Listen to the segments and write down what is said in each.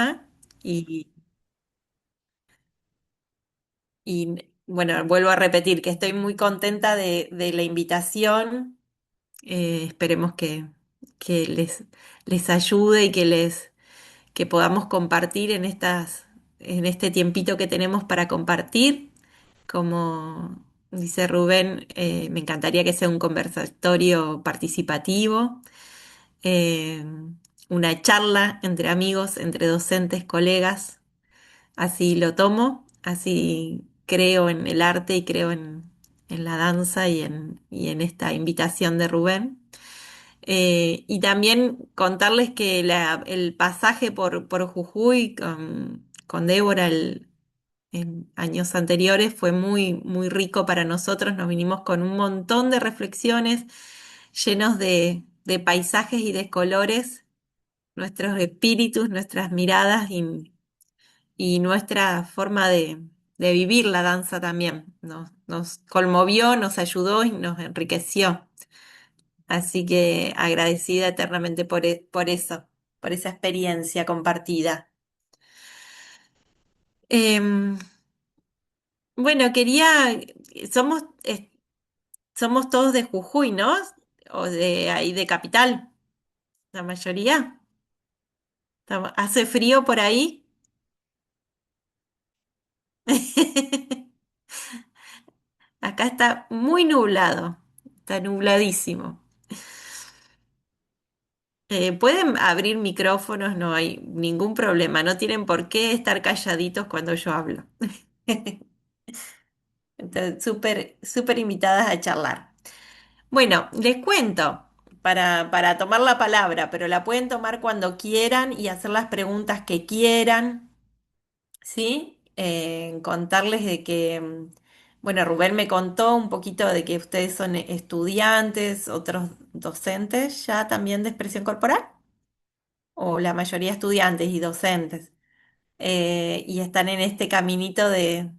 misma. Y, y, bueno, vuelvo a repetir que estoy muy contenta de la invitación. Esperemos que les ayude y que podamos compartir en este tiempito que tenemos para compartir. Como dice Rubén, me encantaría que sea un conversatorio participativo, eh, una charla entre amigos, entre docentes, colegas. Así lo tomo, así creo en el arte y creo en la danza y en esta invitación de Rubén. Y también contarles que el pasaje por Jujuy con Débora en años anteriores fue muy, muy rico para nosotros. Nos vinimos con un montón de reflexiones llenos de paisajes y de colores, nuestros espíritus, nuestras miradas y nuestra forma de vivir la danza también. Nos conmovió, nos ayudó y nos enriqueció. Así que agradecida eternamente por eso, por esa experiencia compartida. Em, bueno, somos todos de Jujuy, ¿no? O de ahí de Capital, la mayoría. ¿Hace frío por ahí? Acá está muy nublado, está nubladísimo. Pueden abrir micrófonos, no hay ningún problema, no tienen por qué estar calladitos cuando yo hablo. Entonces, súper, súper invitadas a charlar. Bueno, les cuento para tomar la palabra, pero la pueden tomar cuando quieran y hacer las preguntas que quieran, ¿sí? Contarles de que, bueno, Rubén me contó un poquito de que ustedes son estudiantes, otros docentes ya también de expresión corporal, o la mayoría estudiantes y docentes, y están en este caminito de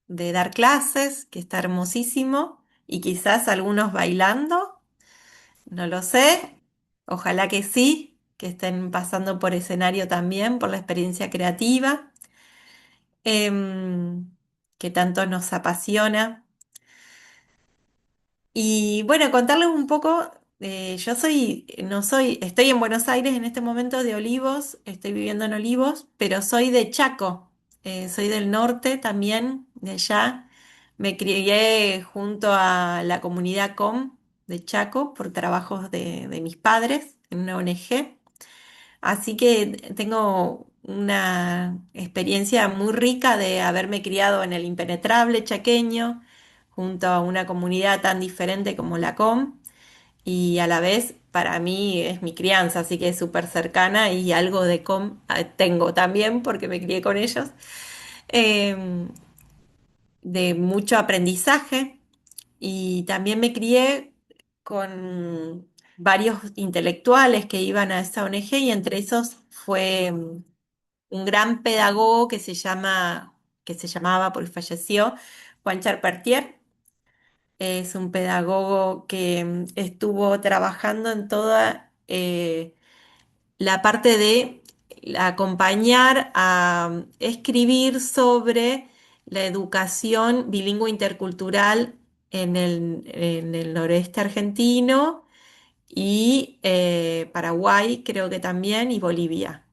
dar clases, que está hermosísimo, y quizás algunos bailando. No lo sé, ojalá que sí, que estén pasando por escenario también, por la experiencia creativa, em, que tanto nos apasiona. Y bueno, contarles un poco, yo no soy, estoy en Buenos Aires en este momento de Olivos, estoy viviendo en Olivos, pero soy de Chaco, soy del norte también, de allá. Me crié junto a la comunidad COM de Chaco por trabajos de mis padres en una ONG. Así que tengo una experiencia muy rica de haberme criado en el impenetrable chaqueño, junto a una comunidad tan diferente como la COM, y a la vez para mí es mi crianza, así que es súper cercana y algo de COM tengo también porque me crié con ellos, em, de mucho aprendizaje y también me crié con varios intelectuales que iban a esa ONG y entre esos fue un gran pedagogo que se llamaba, porque falleció, Juan Charpentier. Es un pedagogo que estuvo trabajando en toda la parte de acompañar a escribir sobre la educación bilingüe intercultural en el noreste argentino y Paraguay, creo que también, y Bolivia.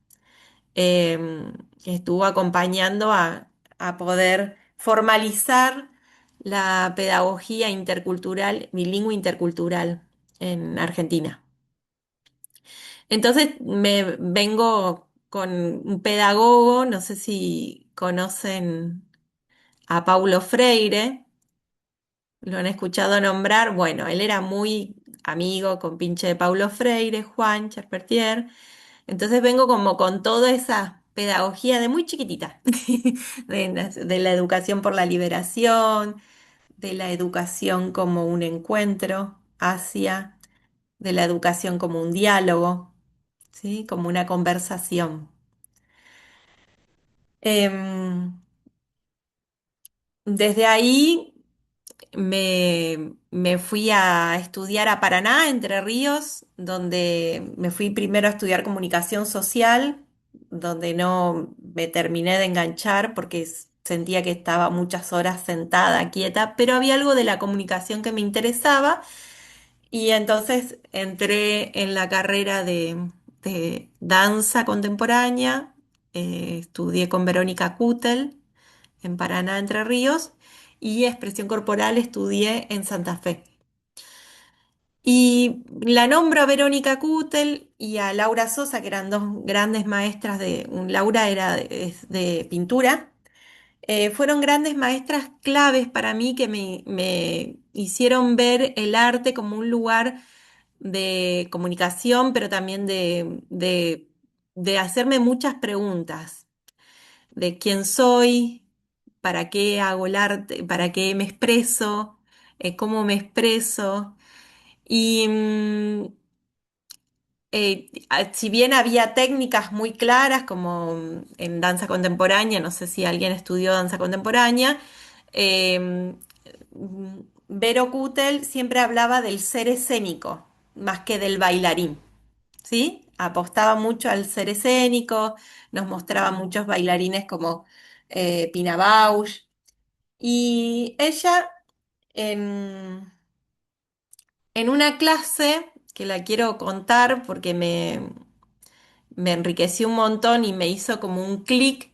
Que estuvo acompañando a poder formalizar la pedagogía intercultural, bilingüe intercultural en Argentina. Entonces me vengo con un pedagogo, no sé si conocen a Paulo Freire, lo han escuchado nombrar. Bueno, él era muy amigo, compinche de Paulo Freire, Juan Charpentier. Entonces vengo como con toda esa pedagogía de muy chiquitita, de la educación por la liberación, de la educación como un encuentro hacia, de la educación como un diálogo, ¿sí? Como una conversación. Em, Desde ahí me fui a estudiar a Paraná, Entre Ríos, donde me fui primero a estudiar comunicación social. donde no me terminé de enganchar porque sentía que estaba muchas horas sentada, quieta, pero había algo de la comunicación que me interesaba y entonces entré en la carrera de danza contemporánea, estudié con Verónica Kutel en Paraná, Entre Ríos, y expresión corporal estudié en Santa Fe. Y la nombro a Verónica Kutel y a Laura Sosa, que eran dos grandes maestras Laura era es de pintura, fueron grandes maestras claves para mí que me hicieron ver el arte como un lugar de comunicación, pero también de hacerme muchas preguntas de quién soy, para qué hago el arte, para qué me expreso, cómo me expreso. Y si bien había técnicas muy claras, como en danza contemporánea, no sé si alguien estudió danza contemporánea, eh, Vero Kutel siempre hablaba del ser escénico, más que del bailarín, ¿sí? Apostaba mucho al ser escénico, nos mostraba muchos bailarines como Pina Bausch, y ella en, en una clase que la quiero contar porque me enriqueció un montón y me hizo como un clic.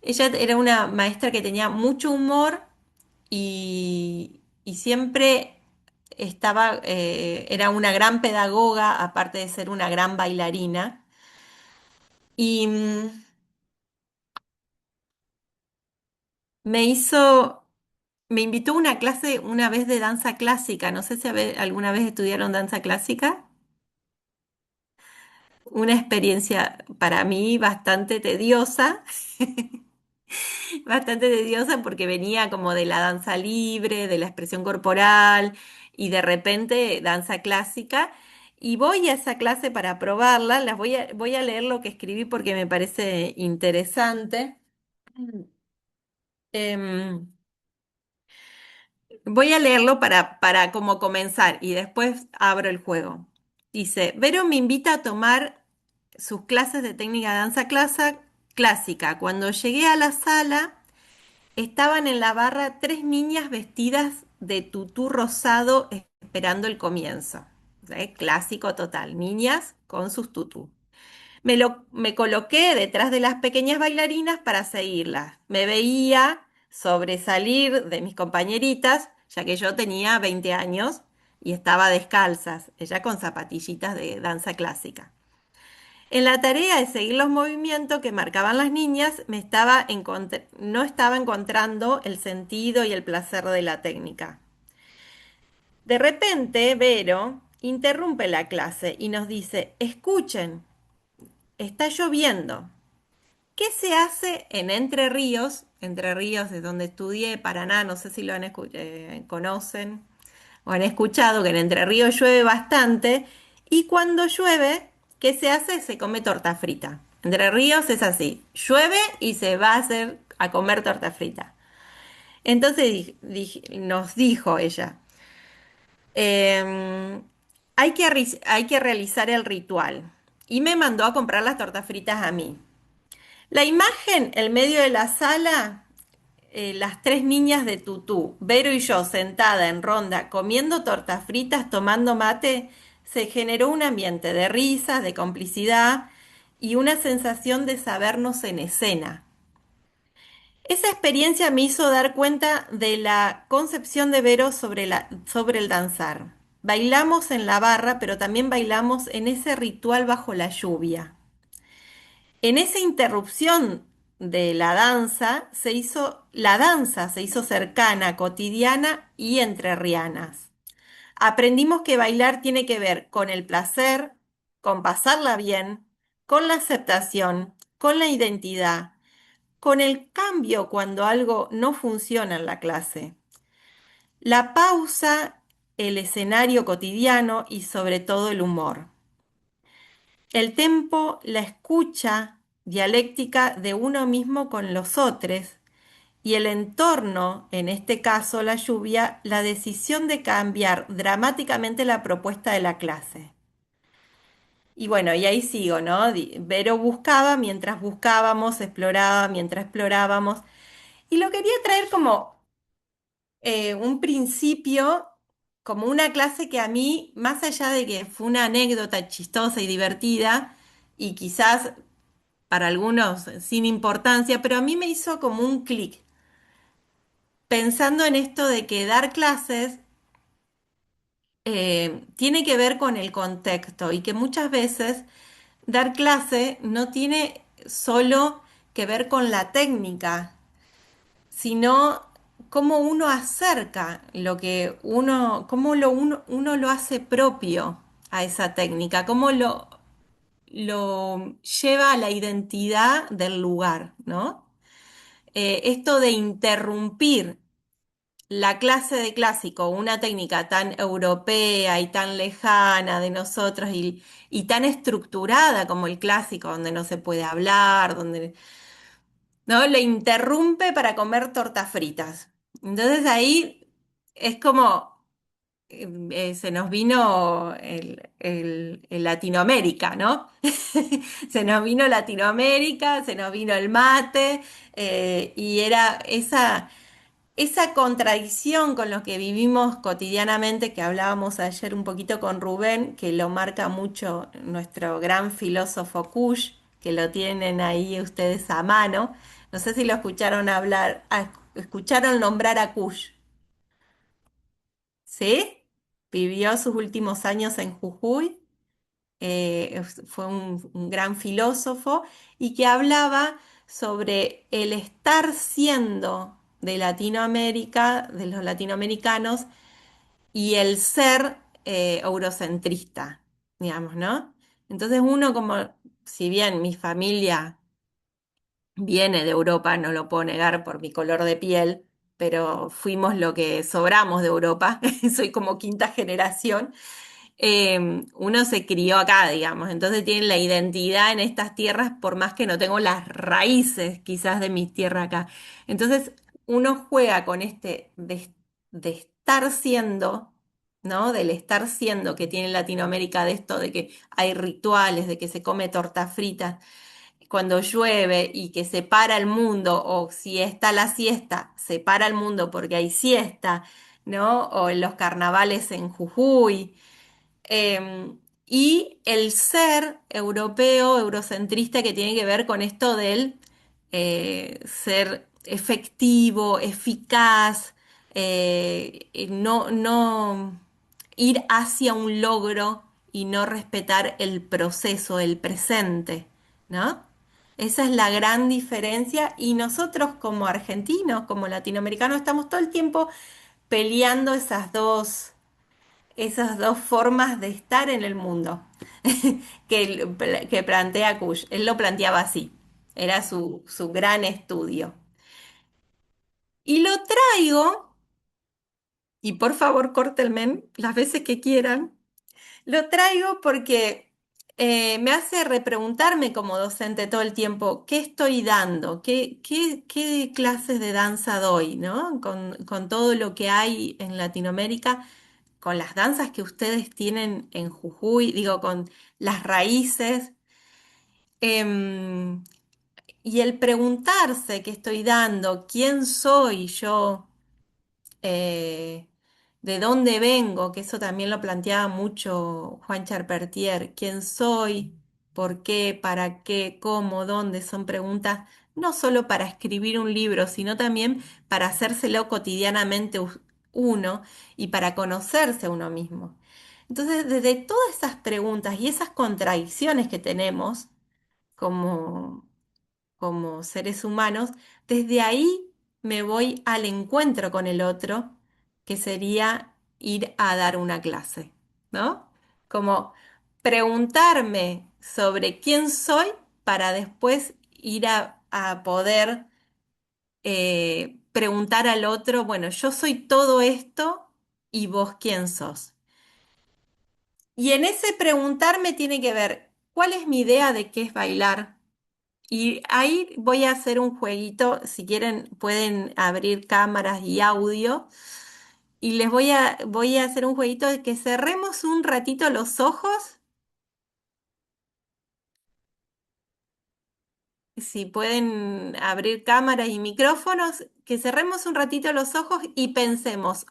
Ella era una maestra que tenía mucho humor y siempre era una gran pedagoga, aparte de ser una gran bailarina. Y me hizo, me invitó a una clase una vez de danza clásica. No sé si alguna vez estudiaron danza clásica. Una experiencia para mí bastante tediosa. Bastante tediosa porque venía como de la danza libre, de la expresión corporal y de repente danza clásica. Y voy a esa clase para probarla, voy a leer lo que escribí porque me parece interesante. Em, Voy a leerlo para como comenzar y después abro el juego. Dice, Vero me invita a tomar sus clases de técnica de danza clásica. Cuando llegué a la sala, estaban en la barra tres niñas vestidas de tutú rosado esperando el comienzo. Clásico total, niñas con sus tutú. Me coloqué detrás de las pequeñas bailarinas para seguirlas. Me veía sobresalir de mis compañeritas, ya que yo tenía 20 años y estaba descalzas, ella con zapatillitas de danza clásica. En la tarea de seguir los movimientos que marcaban las niñas, no estaba encontrando el sentido y el placer de la técnica. De repente, Vero interrumpe la clase y nos dice, escuchen, está lloviendo. ¿Qué se hace en Entre Ríos? Entre Ríos es donde estudié, Paraná, no sé si conocen o han escuchado que en Entre Ríos llueve bastante y cuando llueve, ¿qué se hace? Se come torta frita. Entre Ríos es así, llueve y se va a comer torta frita. Entonces nos dijo ella, hay que realizar el ritual y me mandó a comprar las tortas fritas a mí. La imagen, el medio de la sala, las tres niñas de tutú, Vero y yo sentada en ronda comiendo tortas fritas, tomando mate, se generó un ambiente de risas, de complicidad y una sensación de sabernos en escena. Esa experiencia me hizo dar cuenta de la concepción de Vero sobre el danzar. Bailamos en la barra, pero también bailamos en ese ritual bajo la lluvia. En esa interrupción de la danza se hizo cercana, cotidiana y entrerrianas. Aprendimos que bailar tiene que ver con el placer, con pasarla bien, con la aceptación, con la identidad, con el cambio cuando algo no funciona en la clase, la pausa, el escenario cotidiano y sobre todo el humor. El tempo, la escucha dialéctica de uno mismo con los otros y el entorno, en este caso la lluvia, la decisión de cambiar dramáticamente la propuesta de la clase. Y bueno, y ahí sigo, ¿no? Vero buscaba mientras buscábamos, exploraba mientras explorábamos. Y lo quería traer como un principio, como una clase que a mí, más allá de que fue una anécdota chistosa y divertida, y quizás para algunos sin importancia, pero a mí me hizo como un clic, pensando en esto de que dar clases tiene que ver con el contexto y que muchas veces dar clase no tiene solo que ver con la técnica, sino cómo uno acerca lo que uno, cómo uno lo hace propio a esa técnica, cómo lo lleva a la identidad del lugar, ¿no? Esto de interrumpir la clase de clásico, una técnica tan europea y tan lejana de nosotros y tan estructurada como el clásico, donde no se puede hablar, donde ¿no? Le interrumpe para comer tortas fritas. Entonces ahí es como se nos vino el Latinoamérica, ¿no? Se nos vino Latinoamérica, se nos vino el mate, y era esa contradicción con lo que vivimos cotidianamente, que hablábamos ayer un poquito con Rubén, que lo marca mucho nuestro gran filósofo Kush, que lo tienen ahí ustedes a mano. No sé si lo escucharon hablar, escucharon nombrar a Kush, ¿sí? Vivió sus últimos años en Jujuy, fue un gran filósofo y que hablaba sobre el estar siendo de Latinoamérica, de los latinoamericanos, y el ser eurocentrista, digamos, ¿no? Entonces uno como, si bien mi familia viene de Europa, no lo puedo negar por mi color de piel, pero fuimos lo que sobramos de Europa, soy como quinta generación. Uno se crió acá, digamos, entonces tiene la identidad en estas tierras, por más que no tengo las raíces quizás de mi tierra acá. Entonces uno juega con este de estar siendo, ¿no? Del estar siendo que tiene Latinoamérica, de esto de que hay rituales, de que se come torta frita cuando llueve y que se para el mundo, o si está la siesta, se para el mundo porque hay siesta, ¿no? O en los carnavales en Jujuy. Y el ser europeo, eurocentrista, que tiene que ver con esto del ser efectivo, eficaz, no ir hacia un logro y no respetar el proceso, el presente, ¿no? Esa es la gran diferencia y nosotros como argentinos, como latinoamericanos, estamos todo el tiempo peleando esas dos formas de estar en el mundo que plantea Kush. Él lo planteaba así, era su gran estudio. Y lo traigo, y por favor córtenme las veces que quieran, lo traigo porque me hace repreguntarme como docente todo el tiempo, ¿qué estoy dando? ¿Qué clases de danza doy, ¿no? Con todo lo que hay en Latinoamérica, con las danzas que ustedes tienen en Jujuy, digo, con las raíces, em, y el preguntarse qué estoy dando, quién soy yo, eh, de dónde vengo, que eso también lo planteaba mucho Juan Charpentier, quién soy, por qué, para qué, cómo, dónde, son preguntas no solo para escribir un libro, sino también para hacérselo cotidianamente uno y para conocerse a uno mismo. Entonces, desde todas esas preguntas y esas contradicciones que tenemos como como seres humanos, desde ahí me voy al encuentro con el otro, que sería ir a dar una clase, ¿no? Como preguntarme sobre quién soy para después ir a poder preguntar al otro, bueno, yo soy todo esto y vos quién sos. Y en ese preguntarme tiene que ver cuál es mi idea de qué es bailar. Y ahí voy a hacer un jueguito, si quieren pueden abrir cámaras y audio, y voy a hacer un jueguito de que cerremos un ratito los ojos Si pueden abrir cámaras y micrófonos, que cerremos un ratito los ojos y pensemos,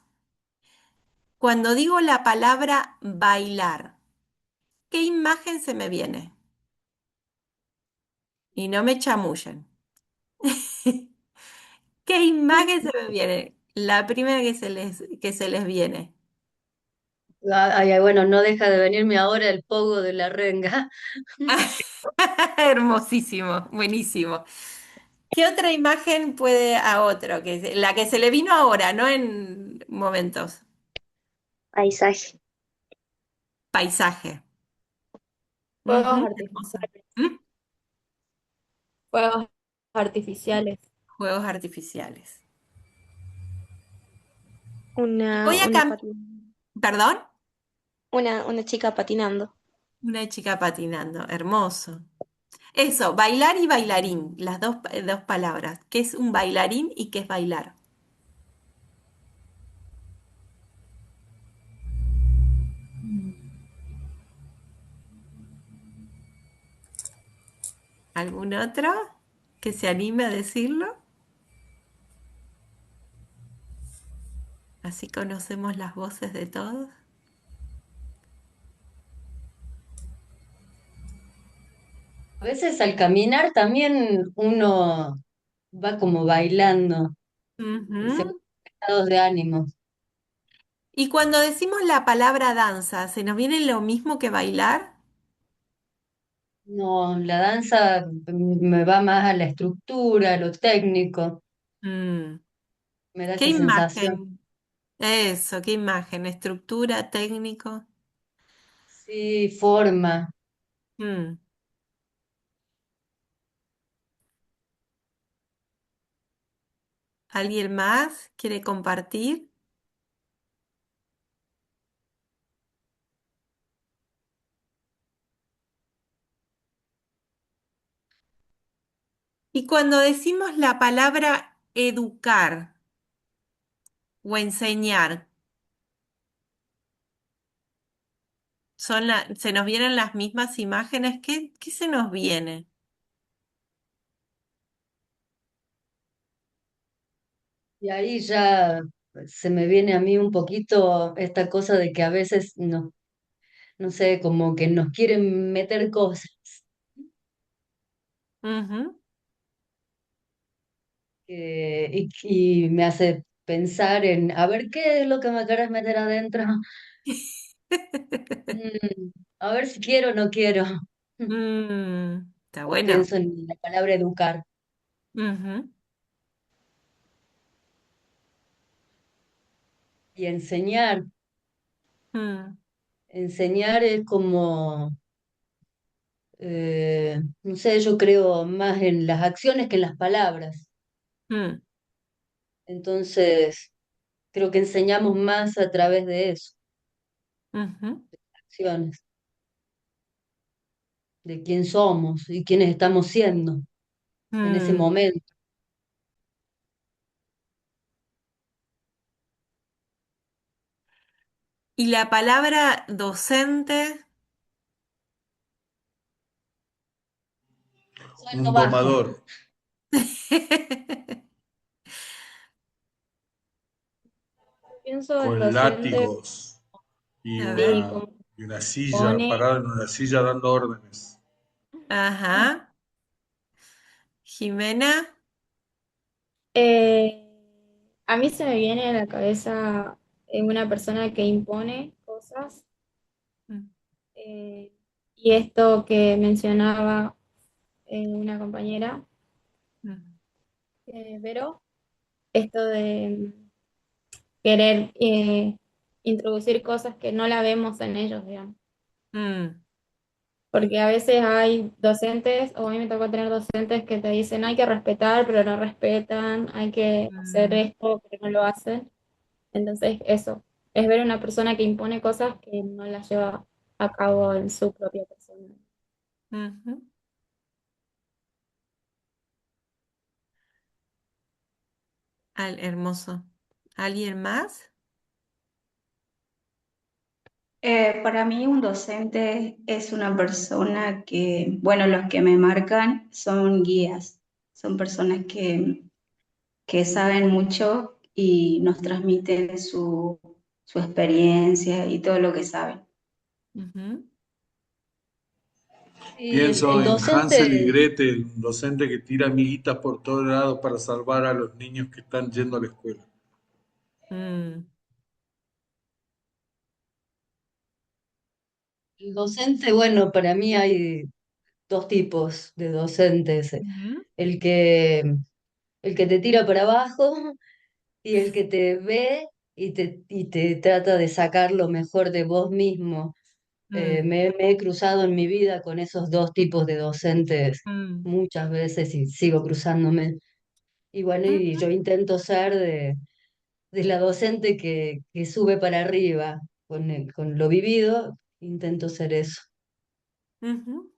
cuando digo la palabra bailar, ¿qué imagen se me viene? Y no me chamullen. ¿Qué imagen se me viene? La primera que se les viene. Ay, ay, bueno, no deja de venirme ahora el pogo de la renga. Hermosísimo, buenísimo. ¿Qué otra imagen puede a otro? La que se le vino ahora, no en momentos. Paisaje. Paisaje. Fuegos Ujú, hermoso. artificiales. ¿Mm? Fuegos artificiales. Juegos artificiales. Voy Una, a una, cambiar. patin- ¿Perdón? una chica patinando. Una chica patinando. Hermoso. Eso, bailar y bailarín. Las dos palabras. ¿Qué es un bailarín y qué es bailar? ¿Algún otro que se anime a decirlo? Así conocemos las voces de todos. A veces al caminar también uno va como bailando, según Ujú. estados de ánimo. Y cuando decimos la palabra danza, ¿se nos viene lo mismo que bailar? No, la danza me va más a la estructura, a lo técnico, Mm. me da ¿Qué esa sensación. imagen? Eso, ¿qué imagen? ¿Estructura, técnico? Sí, forma. Mm. ¿Alguien más quiere compartir? Y cuando decimos la palabra educar o enseñar, ¿se nos vienen las mismas imágenes? ¿Qué se nos viene? Y ahí ya se me viene a mí un poquito esta cosa de que a veces no, no sé, como que nos quieren meter cosas Ujú. y me hace pensar en, a ver, ¿qué es lo que me querés meter adentro? A ver si quiero o no quiero. Está O bueno. pienso en la palabra educar Ujú, y enseñar. mm, Enseñar es como, no sé, yo creo más en las acciones que en las palabras. mm, Entonces, creo que enseñamos más a través de eso, ujú, acciones, de quién somos y quiénes estamos siendo en ese mm. momento. Y la palabra docente. Sueldo Un bajo. domador Pienso en con docente, látigos y A ver. sí, una, como y una silla, pone. parado en una silla dando órdenes. Ajá. Jimena. Eh, a mí se me viene a la cabeza una persona que impone cosas, Mm, eh, y esto que mencionaba una compañera, mm, Vero, esto de querer introducir cosas que no la vemos en ellos, digamos. mm, Porque a veces hay docentes, o a mí me tocó tener docentes que te dicen hay que respetar, pero no respetan, hay que hacer mm, esto, pero no lo hacen. Entonces, eso, es ver una persona que impone cosas que no las lleva a cabo en su propia persona. ujú. Hermoso. ¿Alguien más? Para mí un docente es una persona que, bueno, los que me marcan son guías, son personas que saben mucho y nos transmiten su experiencia y todo lo que saben. Ujú. Y Pienso el en Hansel y docente, Gretel, un docente que tira amiguitas por todos lados para salvar a los niños que están yendo a la escuela. Mm, el docente, bueno, para mí hay dos tipos de docentes. ujú, El que, el que te tira para abajo y el que te ve y te trata de sacar lo mejor de vos mismo. mm, Me he cruzado en mi vida con esos dos tipos de docentes mm, muchas veces y sigo cruzándome. Y bueno, y ujú, yo intento ser de la docente que sube para arriba con lo vivido, intento ser eso. ujú.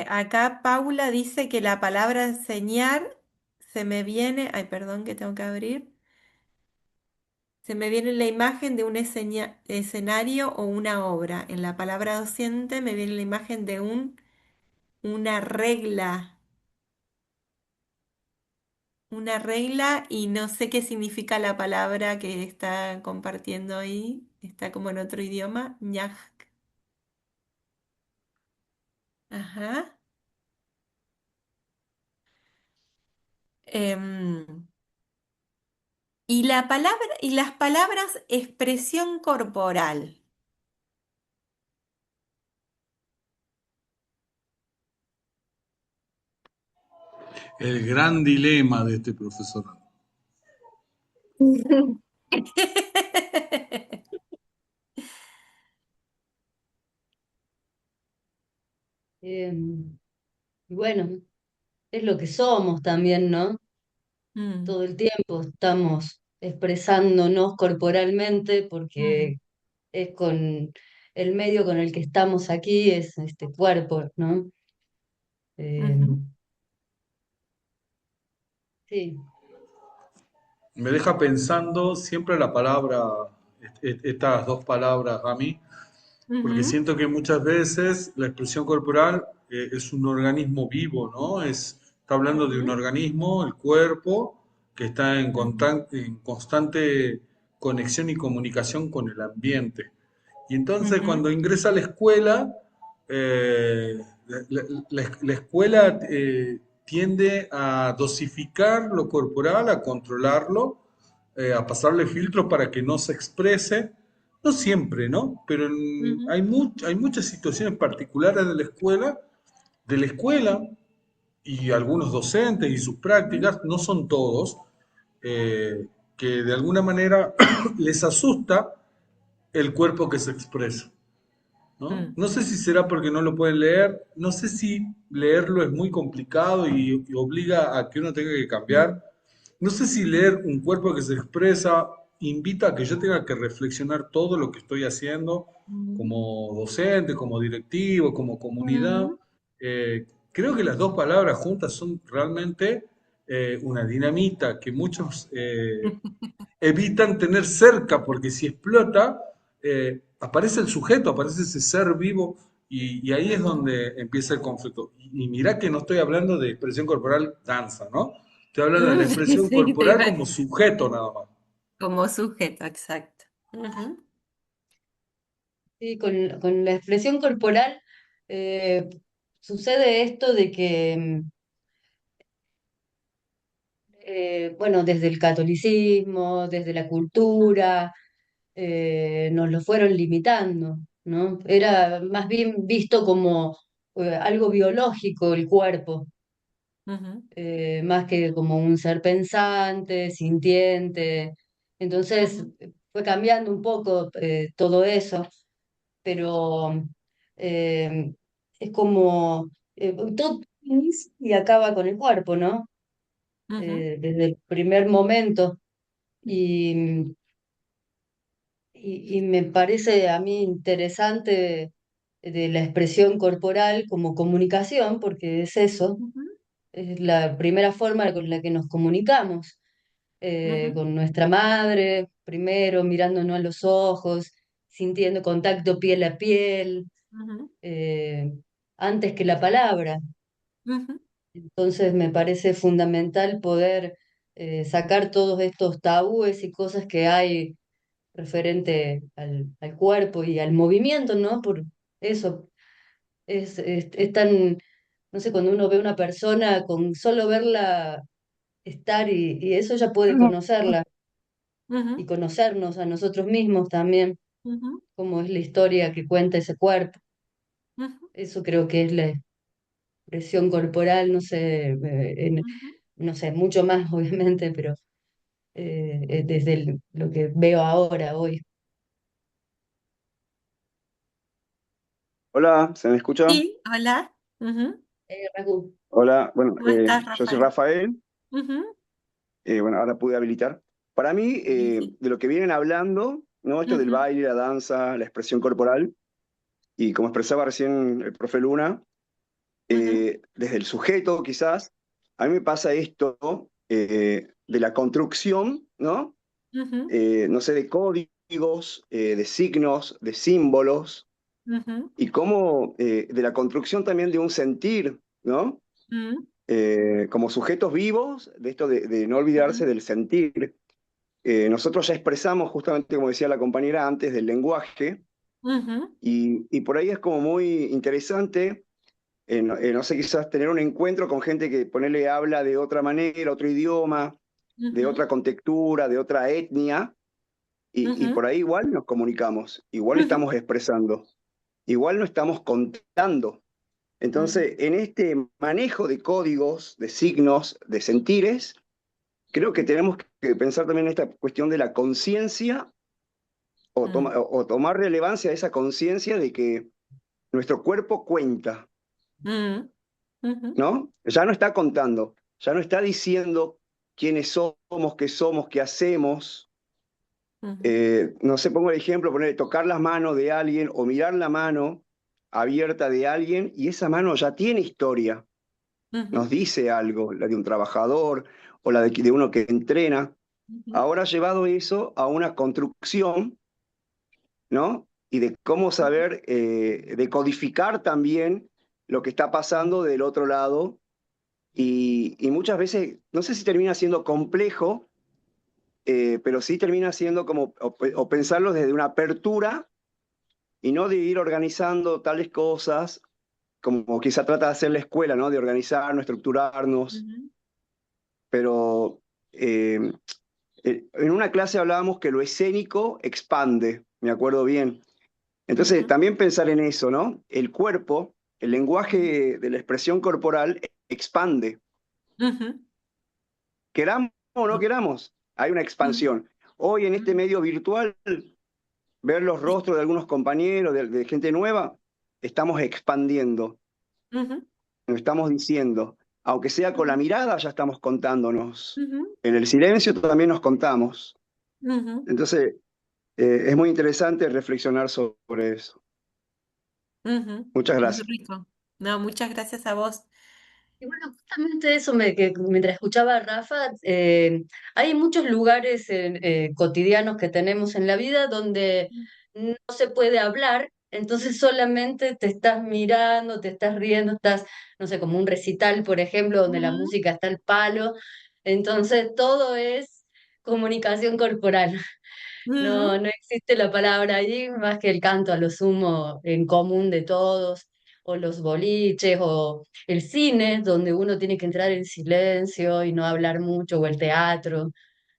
Acá Paula dice que la palabra enseñar se me viene, ay, perdón que tengo que abrir, se me viene la imagen de un escenario o una obra. En la palabra docente me viene la imagen de una una regla y no sé qué significa la palabra que está compartiendo ahí, está como en otro idioma, ñaj. Ajá. Em, y la palabra, y las palabras expresión corporal. El gran dilema de este profesor. Eh, y bueno, es lo que somos también, ¿no? Mm, Todo el tiempo estamos expresándonos corporalmente mm, porque es con el medio con el que estamos aquí, es este cuerpo, ¿no? Eh, ujú, sí. Me deja pensando siempre la palabra, estas dos palabras a mí, porque ujú, siento que muchas veces la expresión corporal es un organismo vivo, ¿no? Está hablando de un ujú, organismo, el cuerpo, que está ujú, en constante conexión y comunicación con el ambiente. Y entonces ujú, cuando ingresa a la escuela, la escuela tiende a dosificar lo corporal, a controlarlo, a pasarle filtros para que no se exprese. No siempre, ¿no? Pero ujú, hay muchas situaciones particulares de la escuela y algunos docentes y sus prácticas, no son todos, eh, que de alguna manera les asusta el cuerpo que se expresa. ¿No? mm, No sé si será porque no lo pueden leer, no sé si leerlo es muy complicado y obliga a que uno tenga que mm, cambiar. No sé si leer un cuerpo que se expresa invita a que yo tenga que reflexionar todo lo que estoy haciendo mm, como docente, como directivo, como comunidad. ujú. Creo que las dos palabras juntas son realmente una dinamita que muchos evitan tener cerca, porque si explota, aparece el sujeto, aparece ese ser vivo, y ahí es Ujú. donde empieza el conflicto. Y mirá que no estoy hablando de expresión corporal danza, ¿no? Estoy hablando de la Sí, expresión sí, te corporal iba a como decir. sujeto nada más. Como sujeto, exacto. Ujú, Sí, con la expresión corporal eh, sucede esto de que, bueno, desde el catolicismo, desde la cultura, nos lo fueron limitando, ¿no? Era más bien visto como algo biológico el cuerpo, ujú, más que como un ser pensante, sintiente. Entonces ujú, fue cambiando un poco todo eso, pero eh, es como todo inicia y acaba con el cuerpo, ¿no? ujú, Desde el primer momento. Y, y me parece a mí interesante de la expresión corporal como comunicación, porque es eso, ujú, es la primera forma con la que nos comunicamos. ujú, con nuestra madre, primero mirándonos a los ojos, sintiendo contacto piel a piel, ujú, eh, antes que la palabra. ujú, Entonces me parece fundamental poder sacar todos estos tabúes y cosas que hay referente al cuerpo y al movimiento, ¿no? Por eso es tan, no sé, cuando uno ve a una persona, con solo verla estar y eso ya puede conocerla y ujú, conocernos a nosotros mismos también, ujú, cómo es la historia que cuenta ese cuerpo. ujú, Eso creo que es la expresión corporal, no sé, ujú. no sé, mucho más obviamente, pero desde lo que veo ahora, hoy. Hola, ¿se me escucha? Sí, hola. Ujú. Ragu, Hola, bueno, ¿Cómo estás, yo soy Rafael? Rafael, Ujú. bueno, ahora pude habilitar. Para mí, Sí, sí. de lo que vienen hablando, ¿no? Esto del Ujú, baile, la danza, la expresión corporal, y como expresaba recién el profe Luna, ujú, desde el sujeto quizás, a mí me pasa esto de la construcción, ¿no? ujú, No sé, de códigos, de signos, de símbolos, ujú, y cómo de la construcción también de un sentir, ¿no? ujú, Como sujetos vivos, de esto de no olvidarse ujú, del sentir. Nosotros ya expresamos, justamente como decía la compañera antes, del lenguaje, ujú, y por ahí es como muy interesante, no sé, quizás tener un encuentro con gente que ponele habla de otra manera, otro idioma, de ujú, otra contextura, de otra etnia, y ujú, por ahí igual nos comunicamos, igual ujú, estamos expresando, igual no estamos contando. ujú, Entonces, en este manejo de códigos, de signos, de sentires, creo que tenemos que pensar también en esta cuestión de la conciencia ujú, o tomar relevancia a esa conciencia de que nuestro cuerpo cuenta, ujú, ujú, ¿no? Ya no está contando, ya no está diciendo quiénes somos, qué hacemos. ujú, No sé, pongo el ejemplo, poner, tocar las manos de alguien o mirar la mano abierta de alguien y esa mano ya tiene historia, nos ujú, dice algo, la de un trabajador o la de uno que entrena. ujú, Ahora llevado eso a una construcción, ¿no? Y de cómo saber decodificar también lo que está pasando del otro lado. Y muchas veces, no sé si termina siendo complejo, pero sí termina siendo como, o pensarlo desde una apertura y no de ir organizando tales cosas, como quizá trata de hacer la escuela, ¿no? De organizarnos, estructurarnos, ujú, pero eh, en una clase hablábamos que lo escénico expande, me acuerdo bien. Entonces, ujú, también pensar en eso, ¿no? El cuerpo, el ujú, lenguaje de la expresión corporal expande. ujú, Queramos o no sí, queramos, hay una ujú, expansión. Hoy en este ujú, medio virtual, ver los sí, rostros de algunos compañeros, de gente nueva, estamos expandiendo, ujú, nos estamos diciendo. Aunque sea con la ujú, mirada, ya estamos contándonos. ujú, En el silencio también nos contamos. ujú, Entonces, es muy interesante reflexionar sobre eso. ujú. Muchas Muy gracias. rico. No, muchas gracias a vos. y bueno, justamente eso que mientras escuchaba a Rafa, hay muchos lugares cotidianos que tenemos en la vida donde no se puede hablar, entonces solamente te estás mirando, te estás riendo, estás, no sé, como un recital, por ejemplo, donde la Ujú, música está al palo, entonces todo es comunicación corporal. No, ujú, no existe la palabra allí más que el canto a lo sumo en común de todos, o los boliches, o el cine, donde uno tiene que entrar en silencio y no hablar mucho, o el teatro.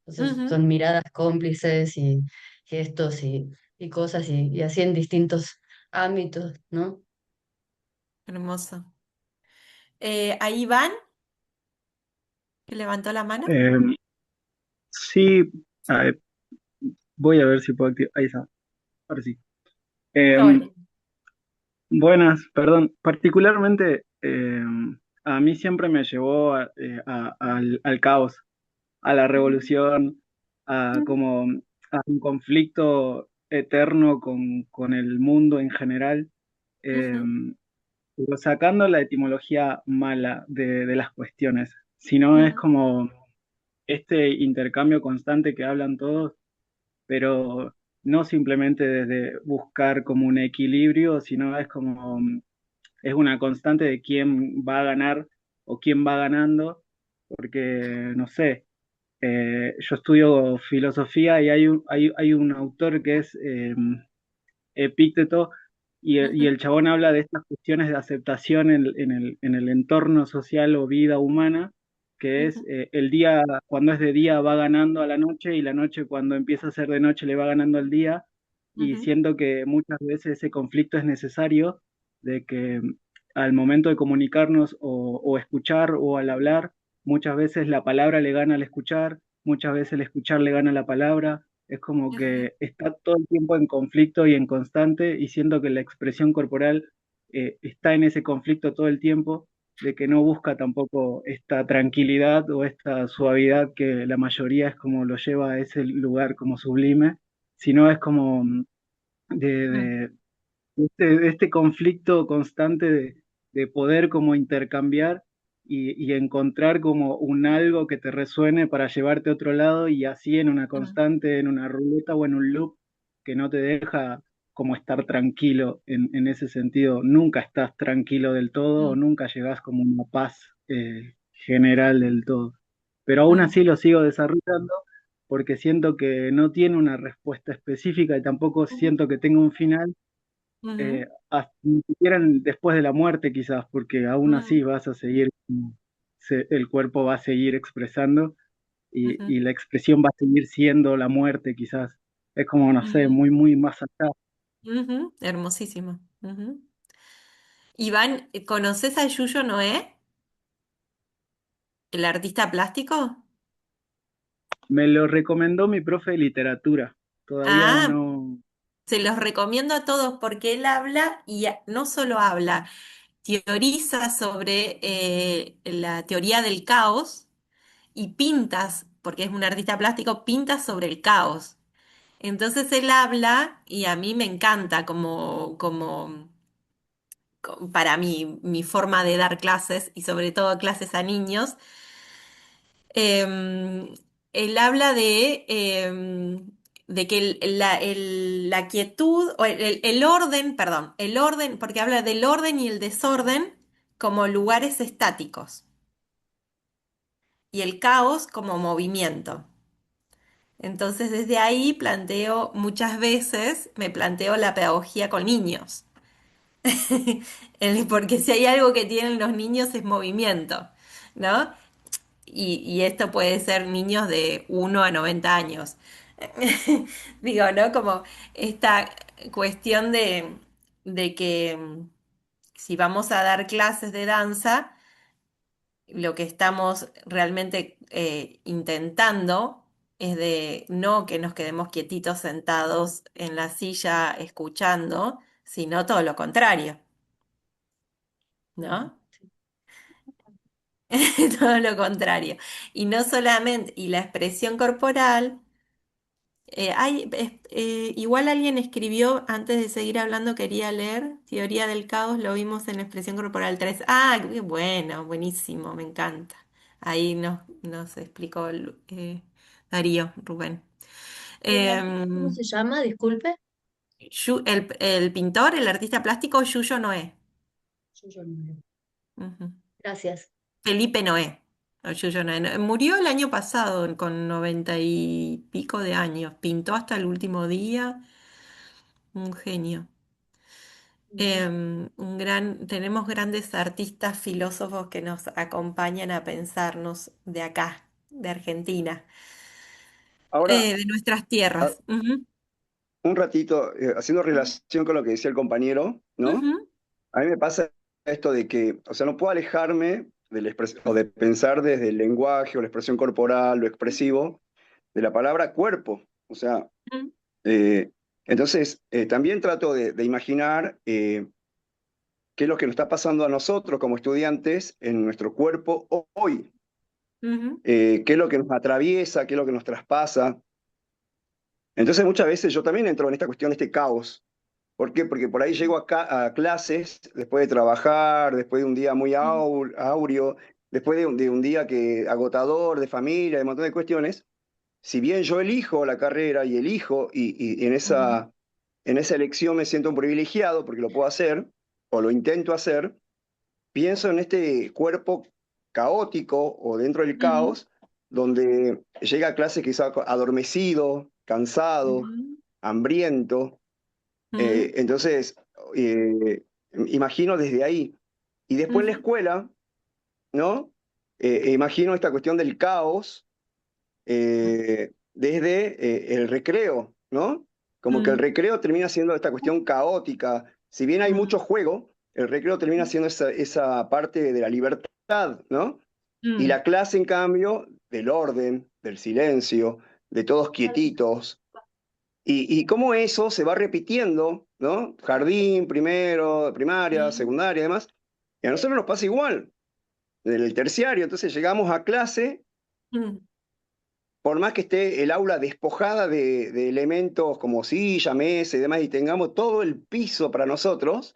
Entonces ujú. son miradas cómplices y gestos y cosas, y así en distintos ámbitos, ¿no? Hermoso. Ahí van, que levantó la mano. Eh, sí, a ver, voy a ver si puedo activar. Ahí está, ahora sí. Eh, Hola. buenas, perdón. Particularmente, a mí siempre me llevó al caos, a la Ujú, revolución, a ujú, como a un conflicto eterno con el mundo en general. Eh, ujú, pero sacando la etimología mala de las cuestiones, sino es ujú, como este intercambio constante que hablan todos, pero no simplemente desde buscar como un equilibrio, sino es como, es una constante de quién va a ganar o quién va ganando, porque, no sé, yo estudio filosofía y hay un autor que es Epícteto, y Ujú, el chabón habla de estas cuestiones de aceptación en el entorno social o vida humana, que es ujú, el día, cuando es de día va ganando a la noche y la noche cuando empieza a ser de noche le va ganando al día, y ujú, siento que muchas veces ese conflicto es necesario, de que al momento de comunicarnos o escuchar o al hablar, muchas veces la palabra le gana al escuchar, muchas veces el escuchar le gana a la palabra. Es como ujú, que está todo el tiempo en conflicto y en constante, y siento que la expresión corporal está en ese conflicto todo el tiempo, de que no busca tampoco esta tranquilidad o esta suavidad que la mayoría es como lo lleva a ese lugar como sublime, sino es como de, ujú, de, de este conflicto constante de poder como intercambiar y encontrar como un algo que te resuene para llevarte a otro lado, y así en una ujú, constante, en una ruleta o en un loop que no te deja como estar tranquilo en ese sentido. Nunca estás tranquilo del todo o ujú, nunca llegas como a una paz general del todo. Pero aún ujú, así lo sigo desarrollando porque siento que no tiene una respuesta específica y tampoco ujú, siento que tenga un final, ujú, ni siquiera después de la muerte quizás, porque aún ujú, así vas a seguir, el cuerpo va a seguir expresando, ujú, y la expresión va a seguir siendo la muerte quizás. Es como, no sé, ujú, muy, muy más allá. ujú. Hermosísimo. Ujú. Iván, ¿conoces a Yuyo Noé, el artista plástico? Me lo recomendó mi profe de literatura. Todavía Ah, no. se los recomiendo a todos porque él habla y no solo habla, teoriza sobre la teoría del caos y pintas, porque es un artista plástico, pinta sobre el caos. Entonces él habla y a mí me encanta para mí, mi forma de dar clases y sobre todo clases a niños. Em, Él habla de que la quietud, o el orden, perdón, el orden, porque habla del orden y el desorden como lugares estáticos y el caos como movimiento. Entonces desde ahí planteo muchas veces, me planteo la pedagogía con niños. Porque si hay algo que tienen los niños es movimiento, ¿no? Y esto puede ser niños de 1 a 90 años. Digo, ¿no? Como esta cuestión de que si vamos a dar clases de danza, lo que estamos realmente intentando es de no que nos quedemos quietitos sentados en la silla escuchando, sino todo lo contrario, ¿no? Todo lo contrario. Y no solamente, y la expresión corporal, igual alguien escribió, antes de seguir hablando, quería leer Teoría del Caos, lo vimos en Expresión Corporal 3. Ah, qué bueno, buenísimo, me encanta. Ahí nos explicó Darío, Rubén. ¿El artista cómo Em, se llama? Disculpe. el pintor, el artista plástico, Yuyo Noé. Yo no. Ujú. Gracias. Felipe Noé. O Yuyo Noé. Murió el año pasado con 90 y pico de años. Pintó hasta el último día. Un genio. Ujú. Tenemos grandes artistas, filósofos que nos acompañan a pensarnos de acá, de Argentina, Ahora, de nuestras a- tierras. Ujú, un ratito, haciendo relación con lo que decía el compañero, ¿no? ujú, A mí me pasa esto de que, o sea, no puedo alejarme o de pensar desde el lenguaje o la expresión corporal, lo expresivo, de la palabra cuerpo. O sea, ujú, eh, entonces también trato de imaginar qué es lo que nos está pasando a nosotros como estudiantes en nuestro cuerpo hoy, ujú, qué es lo que nos atraviesa, qué es lo que nos traspasa. Entonces muchas veces yo también entro en esta cuestión de este caos. ¿Por qué? Porque por ahí llego acá a clases después de trabajar, después de un día muy áureo, después de un día que agotador, de familia, de un montón de cuestiones, si bien yo elijo la carrera y elijo, y Ujú, en esa elección me siento un privilegiado porque lo puedo hacer, o lo intento hacer, pienso en este cuerpo caótico o dentro del ujú, caos, donde llega a clase quizá adormecido, cansado, ujú, hambriento. Entonces, eh, imagino desde ahí. Y después en la ujú, escuela, ¿no? Imagino esta cuestión del caos desde el recreo, ¿no? Como que el ujú, recreo termina siendo esta cuestión caótica. Si bien hay mucho ujú, juego, el recreo termina siendo esa parte de la libertad, ¿no? Y ujú, la clase, en cambio, del orden, del silencio, de todos quietitos. Y cómo eso se va repitiendo, ¿no? Jardín, primero, primaria, ujú, secundaria, y demás. Y a nosotros nos pasa igual, en el terciario. Entonces llegamos a clase, ujú, por más que esté el aula despojada de elementos como silla, mesa y demás, y tengamos todo el piso para nosotros,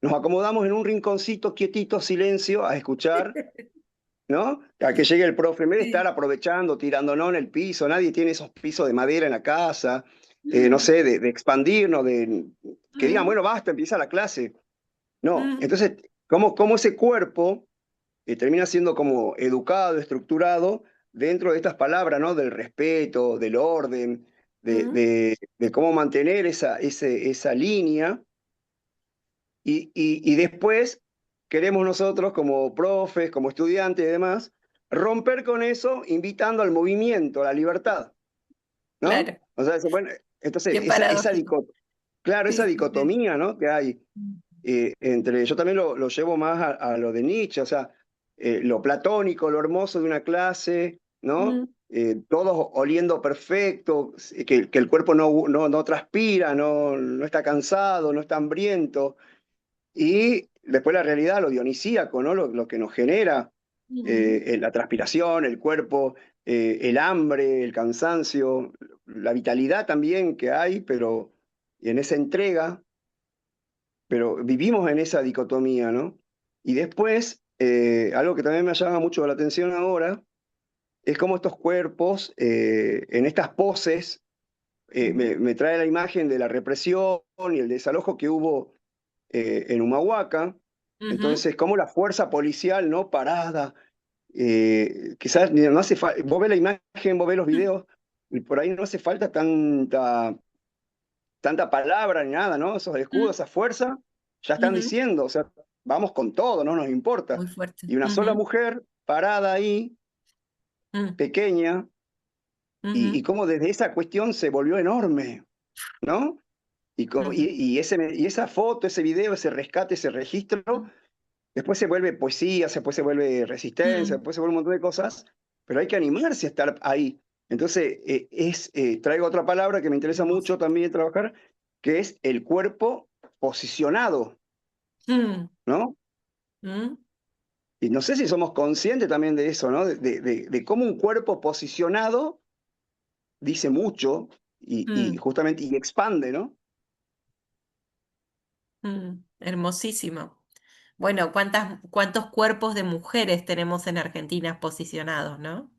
nos acomodamos en un rinconcito, quietito, silencio, a escuchar, ¿no? A que llegue el profe, en vez de estar sí. aprovechando, tirándonos en el piso, nadie tiene esos pisos de madera en la casa, no Ujú, sé, de expandirnos, de que digan, ujú, bueno, basta, empieza la clase. No, ujú, entonces, ¿cómo ese cuerpo termina siendo como educado, estructurado dentro de estas palabras, ¿no? Del respeto, del orden, ujú, de cómo mantener esa línea y después queremos nosotros como profes, como estudiantes y demás, romper con eso invitando al movimiento, a la libertad, ¿no? claro, O sea, bueno, entonces qué paradójico. claro, esa Sí, sí, sí. dicotomía, ¿no? Que hay entre, yo también lo llevo más a lo de Nietzsche, o sea, lo platónico, lo hermoso de una clase, ¿no? Ujú, Todos oliendo perfecto, que el cuerpo no transpira, no está cansado, no está hambriento, y después la realidad, lo dionisíaco, ¿no? Lo que nos genera ujú, la transpiración, el cuerpo, el hambre, el cansancio, la vitalidad también que hay, pero en esa entrega, pero vivimos en esa dicotomía, ¿no? Y después, algo que también me llama mucho la atención ahora, es cómo estos cuerpos, en estas poses, ujú, me trae la imagen de la represión y el desalojo que hubo en Humahuaca. ujú, Entonces, cómo la fuerza policial, ¿no? Parada, quizás no hace falta, vos ves la imagen, vos ves los videos, y por ahí no hace falta tanta palabra ni nada, ¿no? Esos escudos, esa fuerza, ya están ujú, diciendo, o sea, vamos con todo, no nos importa. muy fuerte. Y una sola Ujú, mujer parada ahí, ujú, pequeña, y ujú, cómo desde esa cuestión se volvió enorme, ¿no? ujú, Y esa foto, ese video, ese rescate, ese registro, después se vuelve poesía, después se vuelve resistencia, ujú, después se vuelve un montón de cosas, pero hay que animarse a estar ahí. Entonces, traigo otra palabra que me interesa hermoso. mucho también trabajar, que es el cuerpo posicionado, Mm, ¿no? mm, Y no sé si somos conscientes también de eso, ¿no? De cómo un cuerpo posicionado dice mucho y mm, justamente y expande, ¿no? hermosísimo. Bueno, cuántos cuerpos de mujeres tenemos en Argentina posicionados, ¿no?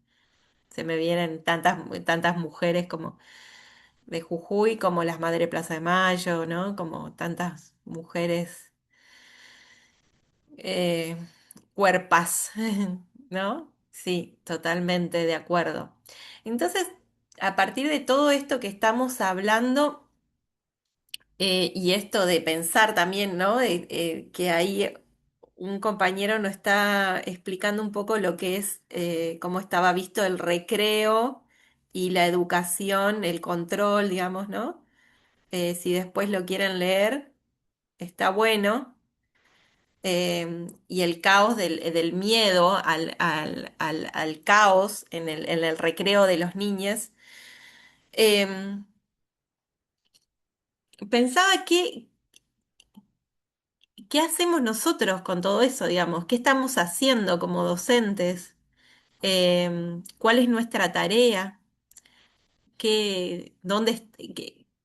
Se me vienen tantas mujeres como de Jujuy, como las Madre Plaza de Mayo, ¿no? Como tantas mujeres eh, cuerpas, ¿no? Sí, totalmente de acuerdo. Entonces, a partir de todo esto que estamos hablando, y esto de pensar también, ¿no? Que ahí un compañero nos está explicando un poco lo que es, cómo estaba visto el recreo y la educación, el control, digamos, ¿no? Si después lo quieren leer, está bueno. Y el caos del miedo al caos en el recreo de los niños. Em, Pensaba ¿qué hacemos nosotros con todo eso, digamos? ¿Qué estamos haciendo como docentes? ¿Cuál es nuestra tarea? ¿Qué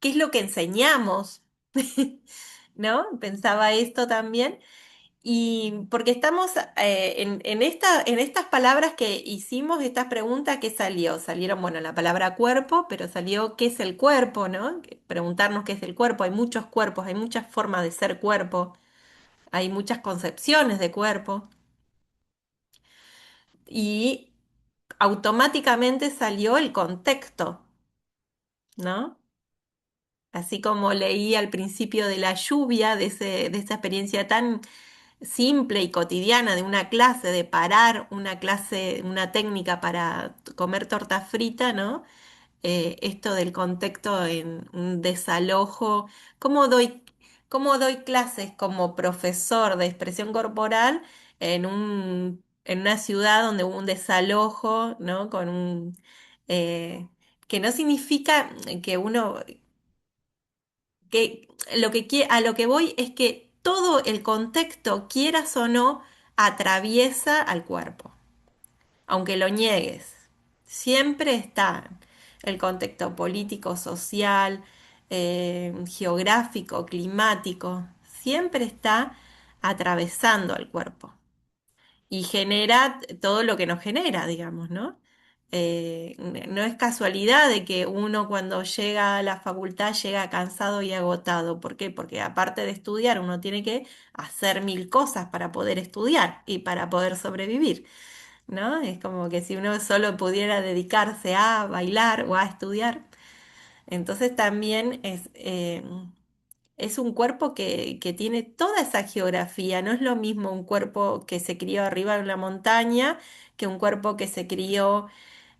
es lo que enseñamos? ¿No? Pensaba esto también. Y porque estamos en estas palabras que hicimos, estas preguntas, ¿qué salió? Salieron, bueno, la palabra cuerpo, pero salió ¿qué es el cuerpo, no? Preguntarnos qué es el cuerpo. Hay muchos cuerpos, hay muchas formas de ser cuerpo, hay muchas concepciones de cuerpo. Y automáticamente salió el contexto, ¿no? Así como leí al principio de la lluvia, de esa experiencia tan simple y cotidiana de una clase, de parar una clase, una técnica para comer torta frita, ¿no? Esto del contexto en un desalojo, ¿cómo doy, cómo doy clases como profesor de expresión corporal en una ciudad donde hubo un desalojo, ¿no? Eh, que no significa que uno que a lo que voy es que todo el contexto, quieras o no, atraviesa al cuerpo, aunque lo niegues. Siempre está el contexto político, social, geográfico, climático, siempre está atravesando al cuerpo y genera todo lo que nos genera, digamos, ¿no? No es casualidad de que uno cuando llega a la facultad llega cansado y agotado. ¿Por qué? Porque aparte de estudiar, uno tiene que hacer mil cosas para poder estudiar y para poder sobrevivir, ¿no? Es como que si uno solo pudiera dedicarse a bailar o a estudiar, entonces también es un cuerpo que tiene toda esa geografía. No es lo mismo un cuerpo que se crió arriba en la montaña que un cuerpo que se crió,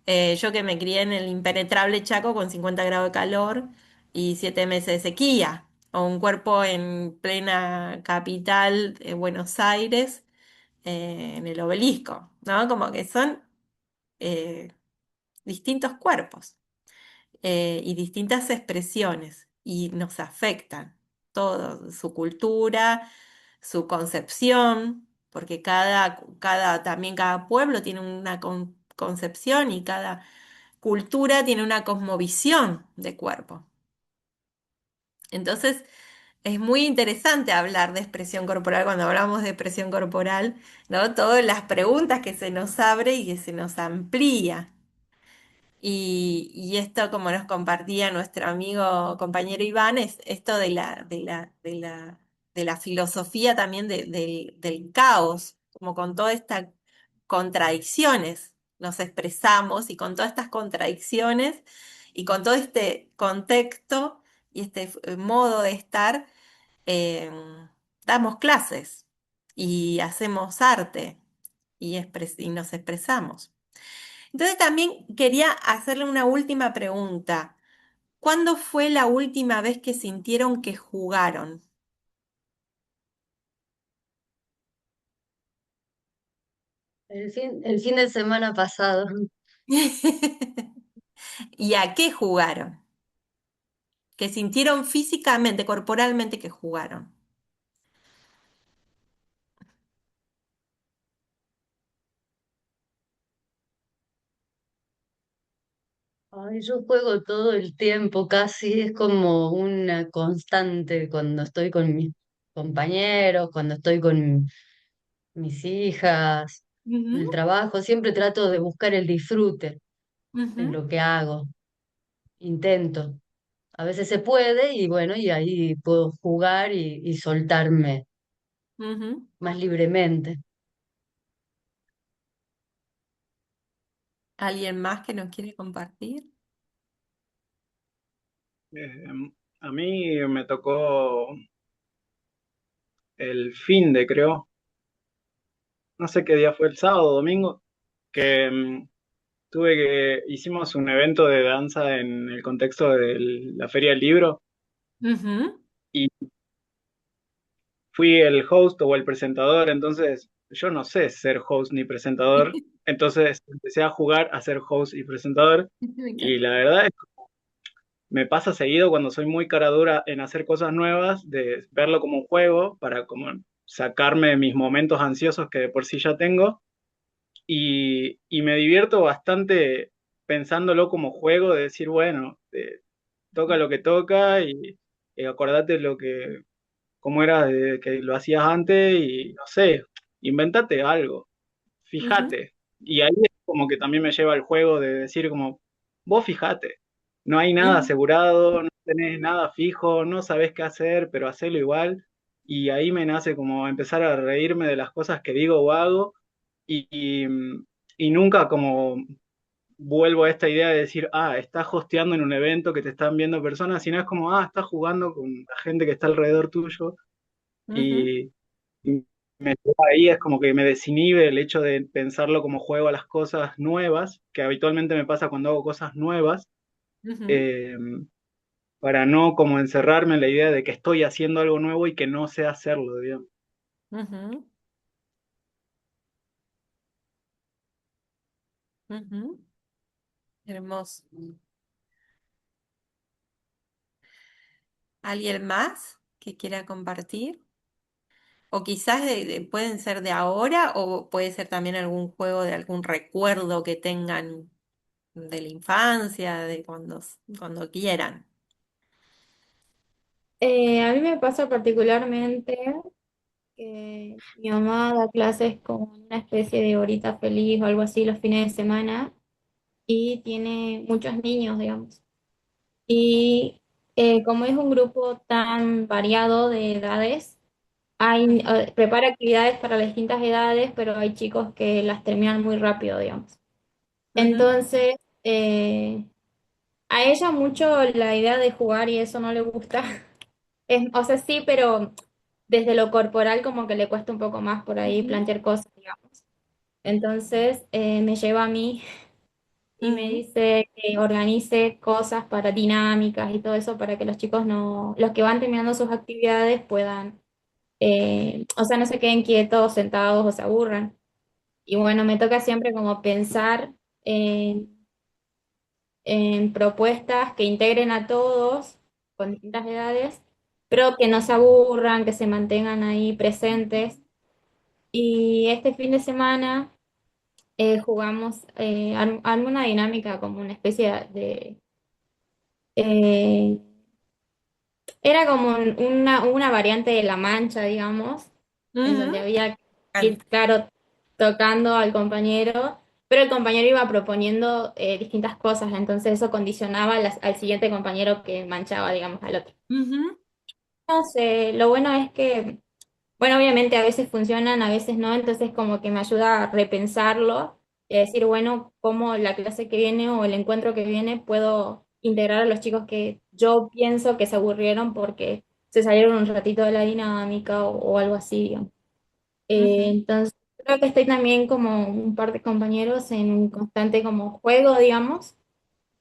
yo que me crié en el impenetrable Chaco con 50 grados de calor y 7 meses de sequía. O un cuerpo en plena capital, Buenos Aires, en el obelisco, ¿no? Como que son eh, distintos cuerpos y distintas expresiones y nos afectan todo, su cultura, su concepción, porque también cada pueblo tiene una concepción y cada cultura tiene una cosmovisión de cuerpo. Entonces, es muy interesante hablar de expresión corporal cuando hablamos de expresión corporal, ¿no? Todas las preguntas que se nos abre y que se nos amplía. Y esto, como nos compartía nuestro amigo, compañero Iván, es esto de la filosofía también del caos, como con todas estas contradicciones nos expresamos y con todas estas contradicciones y con todo este contexto y este modo de estar, eh, damos clases y hacemos arte y nos expresamos. Entonces también quería hacerle una última pregunta. ¿Cuándo fue la última vez que sintieron que jugaron? El fin de semana pasado. ¿Y a qué jugaron? Que sintieron físicamente, corporalmente que jugaron. Ay, yo juego todo el tiempo, casi es como una constante cuando estoy con mis compañeros, cuando estoy con mis hijas, en el Ujú, trabajo, siempre trato de buscar el disfrute en ujú, lo que hago, intento. A veces se puede y bueno, y ahí puedo jugar y soltarme ujú. más libremente. ¿Alguien más que nos quiere compartir? Eh, a mí me tocó el fin de, creo, no sé qué día fue, el sábado, domingo, que hicimos un evento de danza en el contexto de la Feria del Libro Ujú, y fui el host o el presentador, entonces yo no sé ser host ni presentador, entonces empecé a jugar a ser host y presentador me y encanta. la verdad es que me pasa seguido cuando soy muy cara dura en hacer cosas nuevas, de verlo como un juego para como sacarme de mis momentos ansiosos que de por sí ya tengo y me divierto bastante pensándolo como juego, de decir, bueno, toca lo que toca y acordate cómo era de que lo hacías antes y no sé, invéntate algo, Ujú, fíjate. Y ahí es como que también me lleva el juego de decir como, vos fíjate, no hay nada ujú, asegurado, no tenés nada fijo, no sabés qué hacer, pero hacelo igual. Y ahí me nace como empezar a reírme de las cosas que digo o hago y, y, y nunca como vuelvo a esta idea de decir, estás hosteando en un evento que te están viendo personas, sino es como, estás jugando con la gente que está alrededor tuyo ujú, y, y me lleva ahí, es como que me desinhibe el hecho de pensarlo como juego a las cosas nuevas, que habitualmente me pasa cuando hago cosas nuevas, ujú, eh, para no como encerrarme en la idea de que estoy haciendo algo nuevo y que no sé hacerlo, digamos. ujú, ujú. Hermoso. ¿Alguien más que quiera compartir? O quizás pueden ser de ahora o puede ser también algún juego de algún recuerdo que tengan de la infancia, de cuando quieran. A mí me pasa particularmente que mi mamá da clases como en una especie de horita feliz o algo así los fines de semana y tiene muchos niños, digamos. Y como es un grupo tan variado de edades, prepara actividades para las distintas edades, pero hay chicos que las terminan muy rápido, digamos. Ujú, Entonces, a ella mucho la idea de jugar y eso no le gusta. O sea, sí, pero desde lo corporal como que le cuesta un poco más por ahí ujú, plantear cosas, digamos. Entonces, me lleva a mí y me ujú, dice que organice cosas para dinámicas y todo eso para que los chicos no, los que van terminando sus actividades puedan, o sea, no se queden quietos, sentados o se aburran. Y bueno, me toca siempre como pensar en propuestas que integren a todos con distintas edades, pero que no se aburran, que se mantengan ahí presentes. Y este fin de semana jugamos, armé una dinámica como una especie de eh, era como una variante de La Mancha, digamos, en donde ujú. había que ir, Canta. claro, tocando al compañero, pero el compañero iba proponiendo distintas cosas, entonces eso condicionaba al siguiente compañero que manchaba, digamos, al otro. Ujú, No sé, lo bueno es que, bueno, obviamente a veces funcionan, a veces no, entonces como que me ayuda a repensarlo y a decir, bueno, cómo la clase que viene o el encuentro que viene puedo integrar a los chicos que yo pienso que se aburrieron porque se salieron un ratito de la dinámica o algo así, digamos. ujú, Entonces, creo que estoy también como un par de compañeros en un constante como juego, digamos,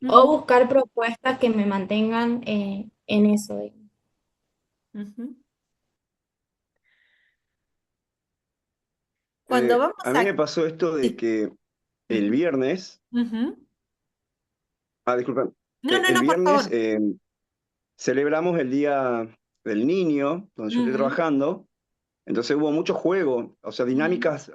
o ujú, buscar propuestas que me mantengan en eso, digamos. ujú. Cuando vamos A mí a... me pasó esto de Sí. que el Ujú, viernes, ujú. disculpen, No, no, el no, por viernes favor. celebramos el Día del Niño, donde yo estoy Ujú, trabajando, entonces hubo mucho juego, o sea, ujú, dinámicas,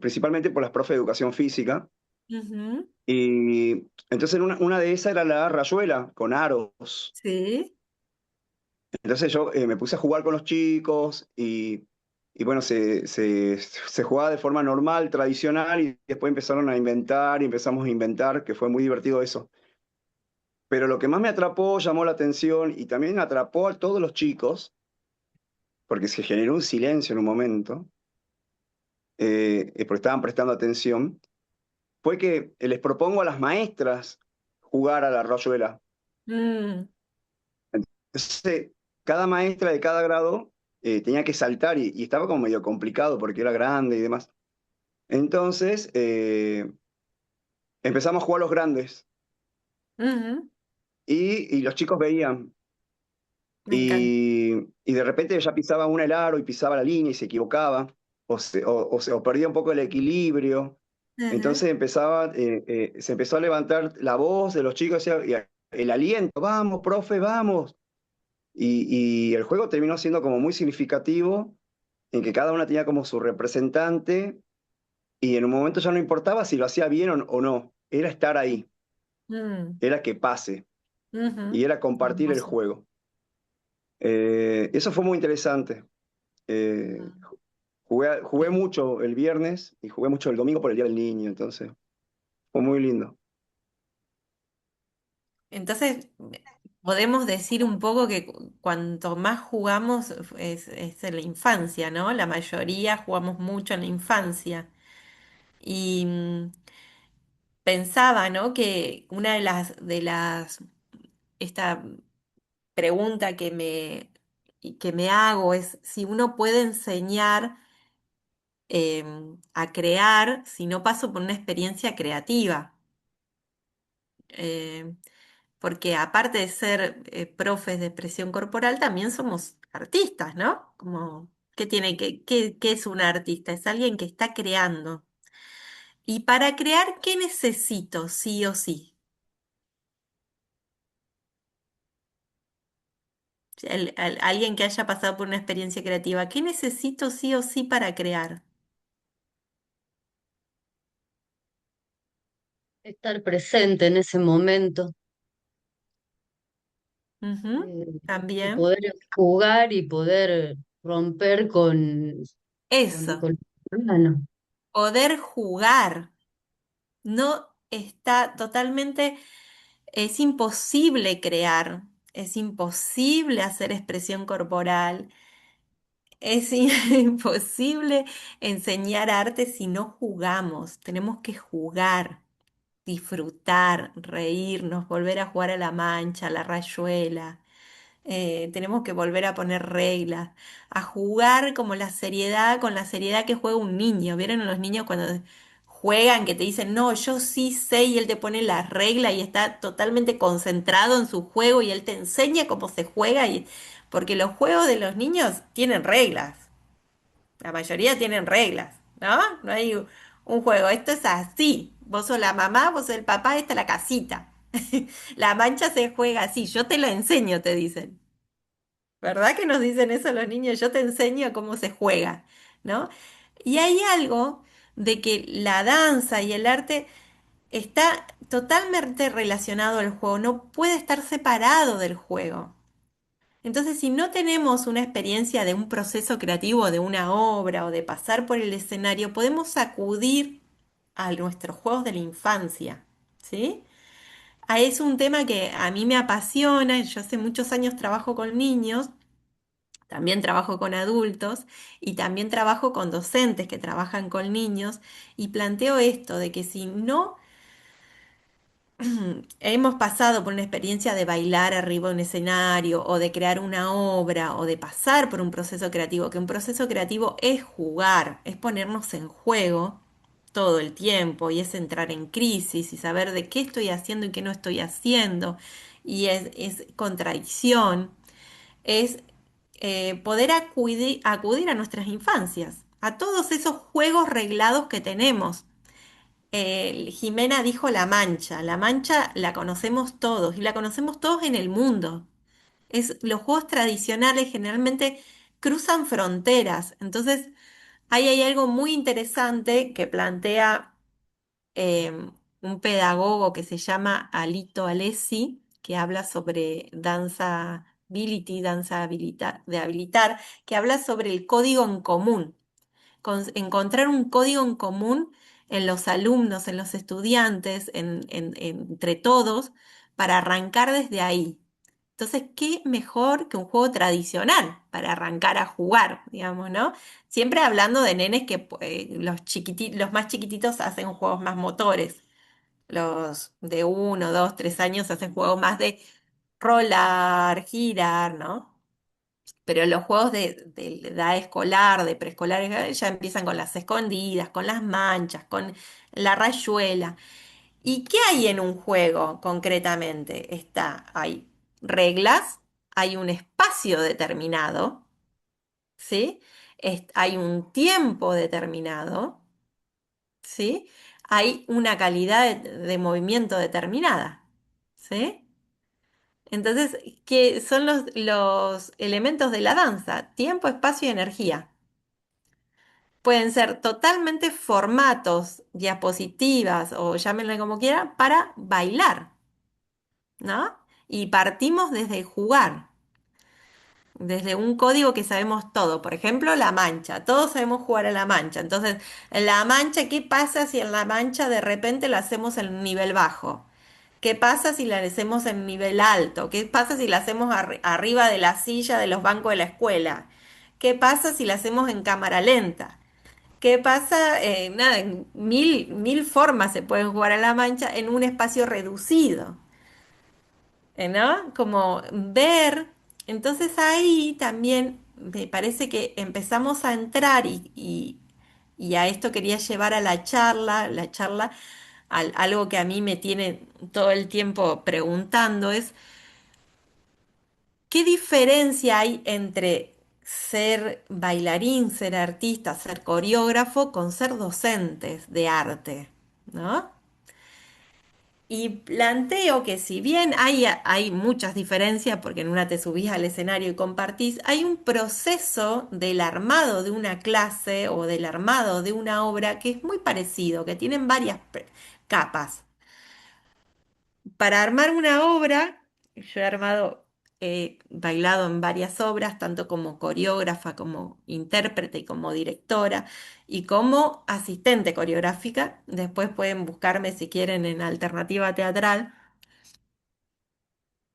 principalmente por las profes de educación física, ujú. y entonces una de esas era la rayuela, con aros. Sí. Entonces yo me puse a jugar con los chicos y bueno, se jugaba de forma normal, tradicional, y después empezaron a inventar y empezamos a inventar, que fue muy divertido eso. Pero lo que más me atrapó, llamó la atención y también atrapó a todos los chicos, porque se generó un silencio en un momento, porque estaban prestando atención, fue que les propongo a las maestras jugar a la rayuela. Mm, Entonces, cada maestra de cada grado tenía que saltar y estaba como medio complicado porque era grande y demás. Entonces, empezamos a jugar los grandes ujú. y los chicos veían. Me encanta. Y de repente ya pisaba una el aro y pisaba la línea y se equivocaba, o perdía un poco el equilibrio. Ujú, Entonces se empezó a levantar la voz de los chicos y el aliento, vamos, profe, vamos. Y el juego terminó siendo como muy significativo, en que cada una tenía como su representante, y en un momento ya no importaba si lo hacía bien o no, era estar ahí, mm, era que pase, ujú. y era compartir el Hermoso. juego. Eso fue muy interesante. Eh, jugué mucho el viernes y jugué mucho el domingo por el Día del Niño, entonces fue muy lindo. Entonces, podemos decir un poco que cuanto más jugamos es en la infancia, ¿no? La mayoría jugamos mucho en la infancia. Y pensaba, ¿no? Que una esta pregunta que me hago es si uno puede enseñar a crear si no paso por una experiencia creativa. Eh, Porque aparte de ser profes de expresión corporal, también somos artistas, ¿no? Como, ¿qué es un artista? Es alguien que está creando. Y para crear, ¿qué necesito, sí o sí? Alguien que haya pasado por una experiencia creativa, ¿qué necesito sí o sí para crear? Estar presente en ese momento, Ujú, eh, y también. poder jugar y poder romper Eso, con lo humano. poder jugar. No está totalmente, es imposible crear, es imposible hacer expresión corporal, es imposible enseñar arte si no jugamos. Tenemos que jugar, disfrutar, reírnos, volver a jugar a la mancha, a la rayuela. Tenemos que volver a poner reglas, a jugar como la seriedad, con la seriedad que juega un niño. ¿Vieron a los niños cuando juegan que te dicen, no, yo sí sé y él te pone las reglas y está totalmente concentrado en su juego y él te enseña cómo se juega y porque los juegos de los niños tienen reglas, la mayoría tienen reglas, ¿no? No hay un juego, esto es así. Vos sos la mamá, vos sos el papá, esta es la casita. La mancha se juega así, yo te la enseño, te dicen. ¿Verdad que nos dicen eso los niños? Yo te enseño cómo se juega, ¿no? Y hay algo de que la danza y el arte está totalmente relacionado al juego, no puede estar separado del juego. Entonces, si no tenemos una experiencia de un proceso creativo, de una obra o de pasar por el escenario, podemos acudir a nuestros juegos de la infancia, ¿sí? Es un tema que a mí me apasiona, yo hace muchos años trabajo con niños. También trabajo con adultos y también trabajo con docentes que trabajan con niños y planteo esto de que si no hemos pasado por una experiencia de bailar arriba de un escenario o de crear una obra o de pasar por un proceso creativo, que un proceso creativo es jugar, es ponernos en juego todo el tiempo y es entrar en crisis y saber de qué estoy haciendo y qué no estoy haciendo y es contradicción es poder acudir a nuestras infancias, a todos esos juegos reglados que tenemos. Jimena dijo La Mancha la conocemos todos y la conocemos todos en el mundo. Los juegos tradicionales generalmente cruzan fronteras, entonces ahí hay algo muy interesante que plantea un pedagogo que se llama Alito Alessi, que habla sobre danza ability, de habilitar, que habla sobre el código en común, encontrar un código en común en los alumnos, en los estudiantes, entre todos, para arrancar desde ahí. Entonces, ¿qué mejor que un juego tradicional para arrancar a jugar, digamos, ¿no? Siempre hablando de nenes que los más chiquititos hacen juegos más motores. Los de 1, 2, 3 años hacen juegos más de rolar, girar, ¿no? Pero los juegos de la edad escolar, de preescolar, ya empiezan con las escondidas, con las manchas, con la rayuela. ¿Y qué hay en un juego concretamente? Hay reglas, hay un espacio determinado, ¿sí? Hay un tiempo determinado, ¿sí? Hay una calidad de movimiento determinada, ¿sí? Entonces, ¿qué son los elementos de la danza? Tiempo, espacio y energía. Pueden ser totalmente formatos, diapositivas o llámenle como quieran, para bailar, ¿no? Y partimos desde jugar. desde un código que sabemos todo. Por ejemplo, la mancha. Todos sabemos jugar a la mancha. Entonces, en la mancha, ¿qué pasa si en la mancha de repente la hacemos en nivel bajo? ¿Qué pasa si la hacemos en nivel alto? ¿Qué pasa si la hacemos arriba de la silla de los bancos de la escuela? ¿Qué pasa si la hacemos en cámara lenta? ¿Qué pasa? Nada, en mil formas se puede jugar a la mancha en un espacio reducido, ¿no? Como ver. Entonces ahí también me parece que empezamos a entrar y a esto quería llevar a la charla, algo que a mí me tiene todo el tiempo preguntando es, ¿qué diferencia hay entre ser bailarín, ser artista, ser coreógrafo con ser docentes de arte? ¿No? Y planteo que si bien hay muchas diferencias, porque en una te subís al escenario y compartís, hay un proceso del armado de una clase o del armado de una obra que es muy parecido, que tienen varias capas. Para armar una obra, yo he bailado en varias obras, tanto como coreógrafa, como intérprete y como directora, y como asistente coreográfica. Después pueden buscarme si quieren en alternativa teatral.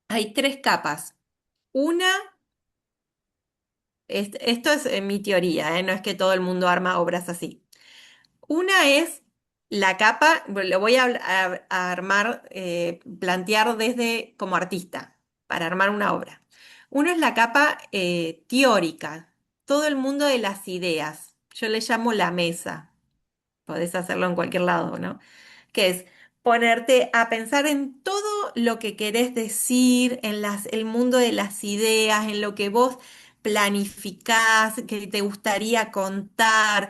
Hay tres capas. Una, esto es mi teoría, no es que todo el mundo arma obras así. Una es la capa, bueno, lo voy a armar, plantear desde como artista, para armar una obra. Uno es la capa teórica, todo el mundo de las ideas. Yo le llamo la mesa. Podés hacerlo en cualquier lado, ¿no? Que es ponerte a pensar en todo lo que querés decir, en el mundo de las ideas, en lo que vos planificás, que te gustaría contar,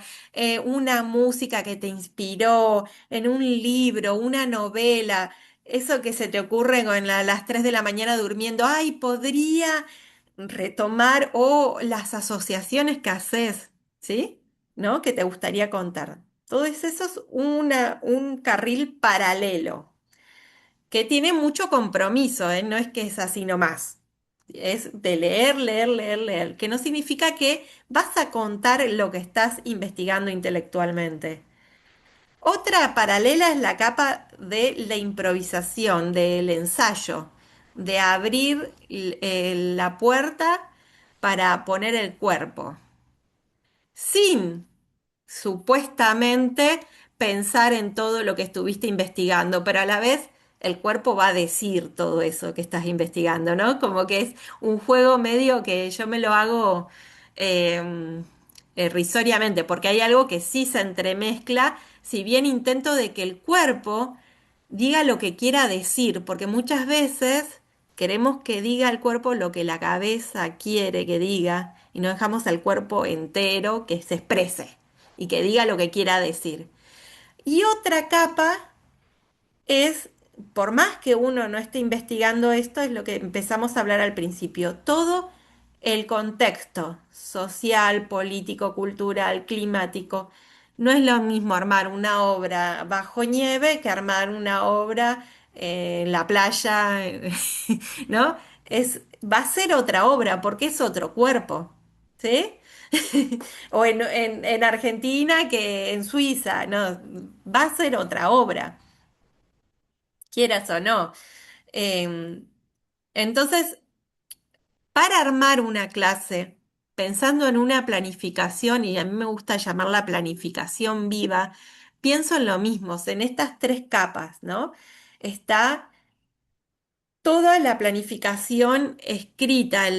una música que te inspiró, en un libro, una novela, eso que se te ocurre con las 3 de la mañana durmiendo, ay, podría retomar o las asociaciones que haces, ¿sí? ¿No? Que te gustaría contar. Todo eso es un carril paralelo que tiene mucho compromiso, ¿eh? No es que es así nomás. Es de leer, leer, leer, leer, que no significa que vas a contar lo que estás investigando intelectualmente. Otra paralela es la capa de la improvisación, del ensayo, de abrir la puerta para poner el cuerpo, sin supuestamente pensar en todo lo que estuviste investigando, pero a la vez el cuerpo va a decir todo eso que estás investigando, ¿no? Como que es un juego medio que yo me lo hago eh, risoriamente, porque hay algo que sí se entremezcla, si bien intento de que el cuerpo diga lo que quiera decir, porque muchas veces queremos que diga el cuerpo lo que la cabeza quiere que diga y no dejamos al cuerpo entero que se exprese y que diga lo que quiera decir. Y otra capa es, por más que uno no esté investigando esto, es lo que empezamos a hablar al principio, todo el contexto social, político, cultural, climático. No es lo mismo armar una obra bajo nieve que armar una obra en la playa, ¿no? Va a ser otra obra porque es otro cuerpo, ¿sí? O en Argentina que en Suiza, no, va a ser otra obra, quieras o no. Em, entonces, para armar una clase, pensando en una planificación, y a mí me gusta llamarla planificación viva, pienso en lo mismo, en estas tres capas, ¿no? Está toda la planificación escrita,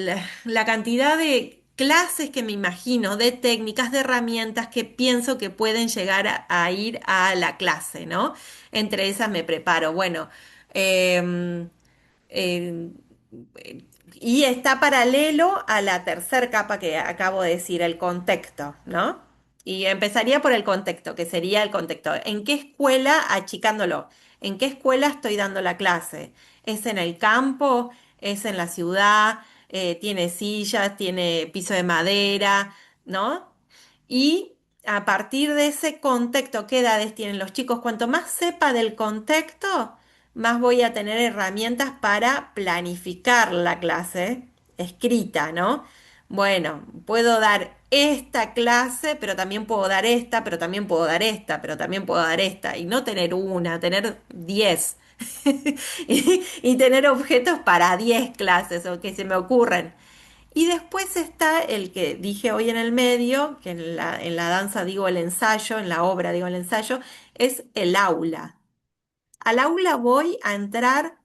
la cantidad de clases que me imagino, de técnicas, de herramientas que pienso que pueden llegar a ir a la clase, ¿no? Entre esas me preparo, bueno, em, em, y está paralelo a la tercer capa que acabo de decir, el contexto, ¿no? Y empezaría por el contexto, que sería el contexto. ¿En qué escuela, achicándolo, en qué escuela estoy dando la clase? ¿Es en el campo? ¿Es en la ciudad? ¿Tiene sillas? ¿Tiene piso de madera? ¿No? Y a partir de ese contexto, ¿qué edades tienen los chicos? Cuanto más sepa del contexto, más voy a tener herramientas para planificar la clase escrita, ¿no? bueno, puedo dar esta clase, pero también puedo dar esta, pero también puedo dar esta, pero también puedo dar esta, y no tener una, tener 10. Y tener objetos para 10 clases o que se me ocurren. Y después está el que dije hoy en el medio, que en la danza digo el ensayo, en la obra digo el ensayo, es el aula. Al aula voy a entrar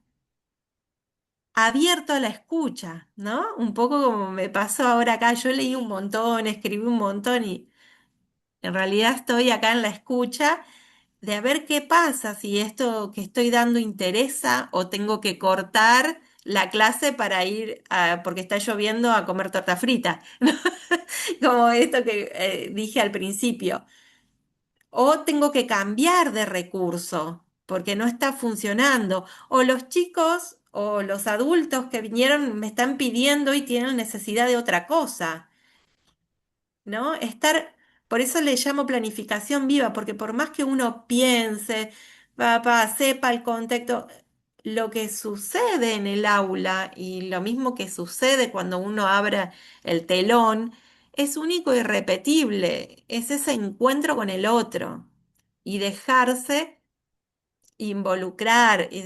abierto a la escucha, ¿no? Un poco como me pasó ahora acá. Yo leí un montón, escribí un montón y en realidad estoy acá en la escucha de a ver qué pasa, si esto que estoy dando interesa o tengo que cortar la clase para ir porque está lloviendo a comer torta frita, ¿no? Como esto que dije al principio. O tengo que cambiar de recurso porque no está funcionando. O los chicos o los adultos que vinieron me están pidiendo y tienen necesidad de otra cosa. ¿No? Por eso le llamo planificación viva, porque por más que uno piense, sepa el contexto, lo que sucede en el aula y lo mismo que sucede cuando uno abre el telón, es único y repetible, es ese encuentro con el otro y dejarse involucrar y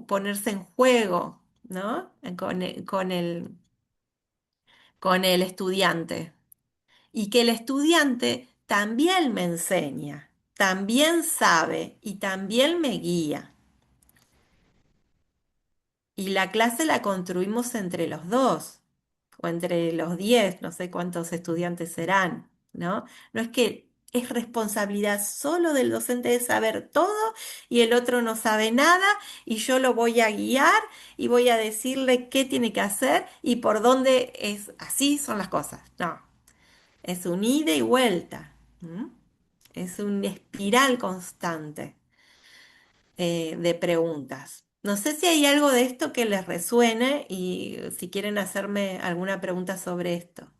ponerse en juego, ¿no? Con el estudiante. Y que el estudiante también me enseña, también sabe y también me guía. Y la clase la construimos entre los dos, o entre los 10, no sé cuántos estudiantes serán, ¿no? No es que es responsabilidad solo del docente de saber todo y el otro no sabe nada y yo lo voy a guiar y voy a decirle qué tiene que hacer y por dónde es. Así son las cosas. No, es un ida y vuelta. ¿M? Es una espiral constante de preguntas. No sé si hay algo de esto que les resuene y si quieren hacerme alguna pregunta sobre esto.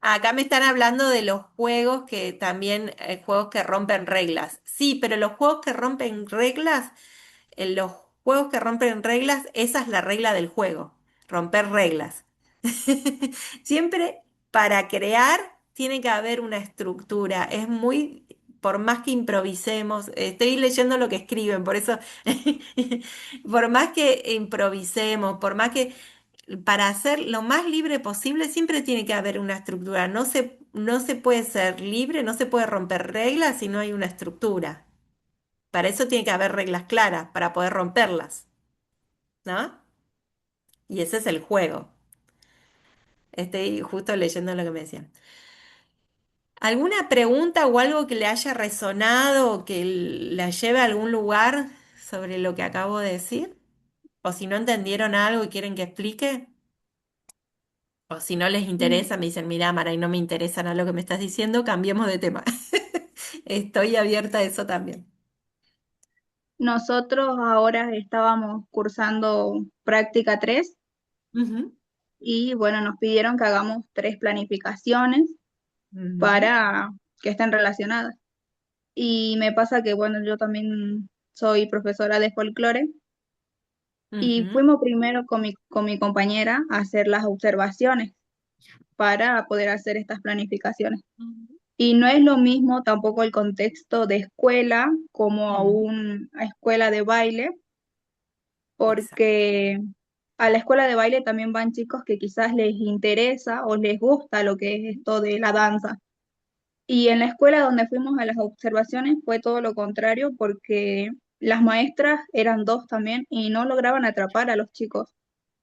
Acá me están hablando de los juegos que también, juegos que rompen reglas. Sí, pero los juegos que rompen reglas, los juegos que rompen reglas, esa es la regla del juego, romper reglas. Siempre para crear tiene que haber una estructura. Es muy, por más que improvisemos, estoy leyendo lo que escriben, por eso, por más que improvisemos, por más que, para ser lo más libre posible, siempre tiene que haber una estructura. No se puede ser libre, no se puede romper reglas si no hay una estructura. Para eso tiene que haber reglas claras, para poder romperlas, ¿no? Y ese es el juego. Estoy justo leyendo lo que me decían. ¿Alguna pregunta o algo que le haya resonado o que la lleve a algún lugar sobre lo que acabo de decir? O si no entendieron algo y quieren que explique, o si no les Mm, interesa, me dicen, mira, Mara, y no me interesa nada lo que me estás diciendo, cambiemos de tema. Estoy abierta a eso también. Nosotros ahora estábamos cursando práctica 3 Ujú, y bueno, nos pidieron que hagamos 3 planificaciones ujú, para que estén relacionadas. Y me pasa que bueno, yo también soy profesora de folclore y ujú, fuimos primero con mi compañera a hacer las observaciones para poder hacer estas planificaciones. ujú. Y no es lo mismo tampoco el contexto de escuela como a Mm, una escuela de baile, exacto. porque a la escuela de baile también van chicos que quizás les interesa o les gusta lo que es esto de la danza. Y en la escuela donde fuimos a las observaciones fue todo lo contrario porque las maestras eran dos también y no lograban atrapar a los chicos.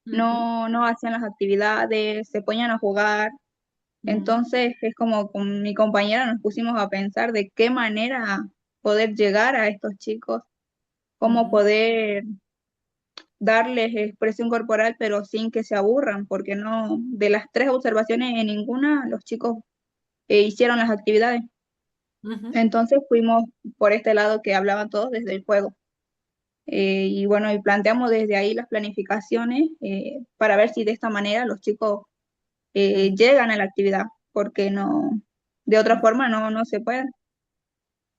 Ujú, No hacían las actividades, se ponían a jugar. ujú, Entonces es como con mi compañera nos pusimos a pensar de qué manera poder llegar a estos chicos, cómo ujú, poder darles expresión corporal, pero sin que se aburran, porque no, de las 3 observaciones en ninguna los chicos hicieron las actividades. ujú, Entonces fuimos por este lado que hablaban todos desde el juego. Y bueno, y planteamos desde ahí las planificaciones para ver si de esta manera los chicos ujú, llegan a la actividad, porque no, de otra ujú. forma no se puede.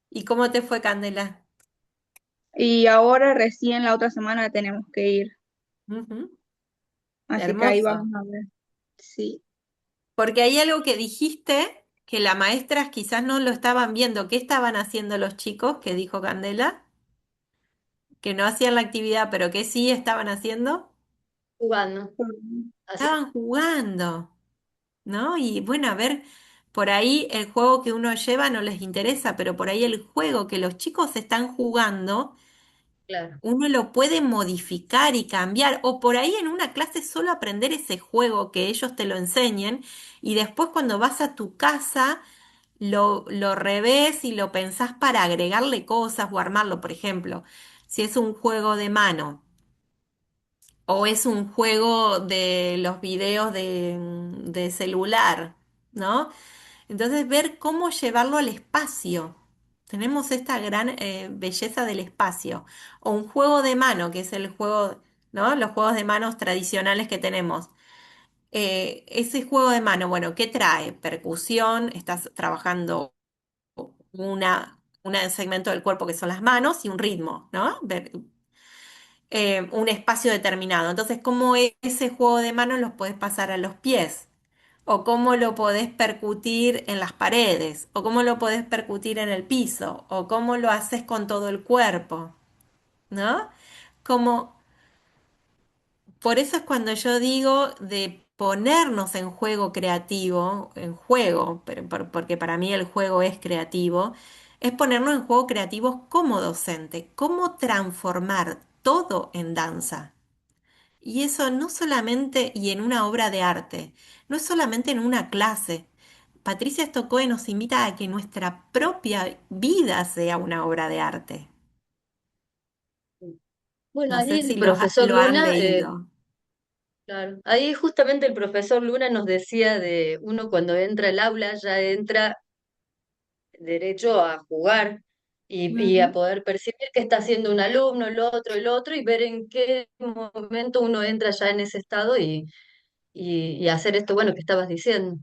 ¿Y cómo te fue, Candela? Y ahora recién la otra semana tenemos que ir. Ujú. Así que ahí Hermoso. vamos a ver. Sí. Porque hay algo que dijiste que las maestras quizás no lo estaban viendo. ¿Qué estaban haciendo los chicos? Que dijo Candela, que no hacían la actividad, pero que sí estaban haciendo. Jugando. Así, Estaban jugando, ¿no? Y bueno, a ver, por ahí el juego que uno lleva no les interesa, pero por ahí el juego que los chicos están jugando, claro. uno lo puede modificar y cambiar, o por ahí en una clase solo aprender ese juego, que ellos te lo enseñen, y después cuando vas a tu casa lo revés y lo pensás para agregarle cosas o armarlo, por ejemplo, si es un juego de mano. O es un juego de los videos de celular, ¿no? Entonces, ver cómo llevarlo al espacio. Tenemos esta gran belleza del espacio. O un juego de mano, que es el juego, ¿no? Los juegos de manos tradicionales que tenemos. Ese juego de mano, bueno, ¿qué trae? Percusión, estás trabajando un segmento del cuerpo que son las manos y un ritmo, ¿no? Un espacio determinado. Entonces, ¿cómo ese juego de manos los podés pasar a los pies? ¿O cómo lo podés percutir en las paredes? ¿O cómo lo podés percutir en el piso? ¿O cómo lo haces con todo el cuerpo? ¿No? Como, por eso es cuando yo digo de ponernos en juego creativo, en juego, pero porque para mí el juego es creativo, es ponernos en juego creativo como docente, cómo transformar todo en danza. Y eso no solamente, y en una obra de arte, no es solamente en una clase. Patricia Stokoe nos invita a que nuestra propia vida sea una obra de arte. Bueno, No sé ahí si el profesor lo han Luna, leído. claro, ahí justamente el profesor Luna nos decía de uno cuando entra al aula ya entra derecho a jugar y a Ujú, poder percibir qué está haciendo un alumno, el otro, y ver en qué momento uno entra ya en ese estado y hacer esto, bueno, que estabas diciendo,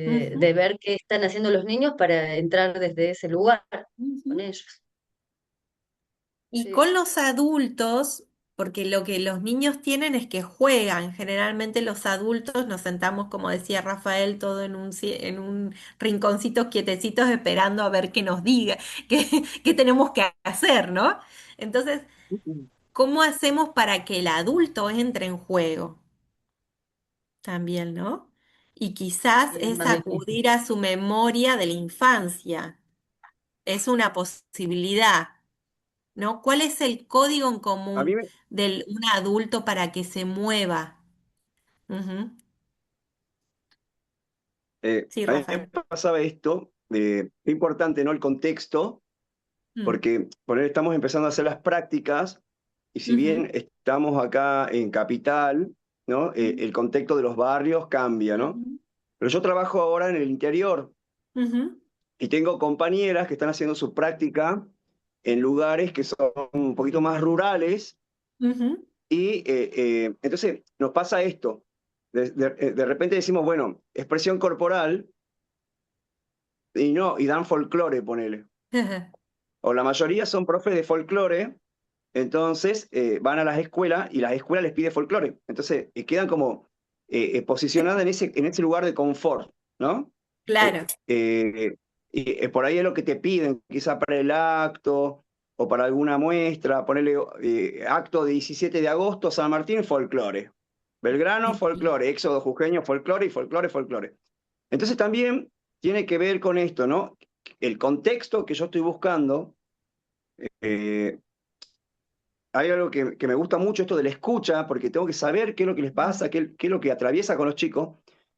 ujú, de ver qué están haciendo los niños para entrar desde ese lugar con ujú. ellos. Y Sí, con los adultos, porque lo que los niños tienen es que juegan. Generalmente los adultos nos sentamos, como decía Rafael, todo en un rinconcito quietecitos esperando a ver qué nos diga, qué tenemos que hacer, ¿no? Entonces, ¿cómo hacemos para que el adulto entre en juego también, ¿no? Y quizás y es es más difícil. acudir a su memoria de la infancia. Es una posibilidad. ¿No? ¿Cuál es el código en A mí, común de un adulto para que se mueva? Ujú. Sí, a mí me Rafael. pasaba esto, qué importante, ¿no? El contexto, Mm. porque estamos empezando a hacer las prácticas y si Ujú, bien estamos acá en Capital, ¿no? El contexto de los barrios cambia, ¿no? ujú, Pero yo trabajo ahora en el interior ujú, y tengo compañeras que están haciendo su práctica en lugares que son un poquito más rurales ujú, y entonces nos pasa esto. De repente decimos, bueno, expresión corporal y no, y dan folclore, ponele. ujú. O la mayoría son profes de folclore, entonces van a las escuelas y las escuelas les pide folclore. Entonces quedan como posicionadas en ese lugar de confort, ¿no? Eh, Claro. eh, y por ahí es lo que te piden, quizá para el acto o para alguna muestra, ponerle acto de 17 de agosto, San Martín, folclore. Belgrano, Sí, sí. folclore. Éxodo jujeño, folclore y folclore, folclore. Entonces también tiene que ver con esto, ¿no? El contexto que yo estoy buscando, eh, hay algo que me gusta mucho, esto de la escucha, porque tengo que saber qué es lo que les pasa, qué es lo que atraviesa con los chicos,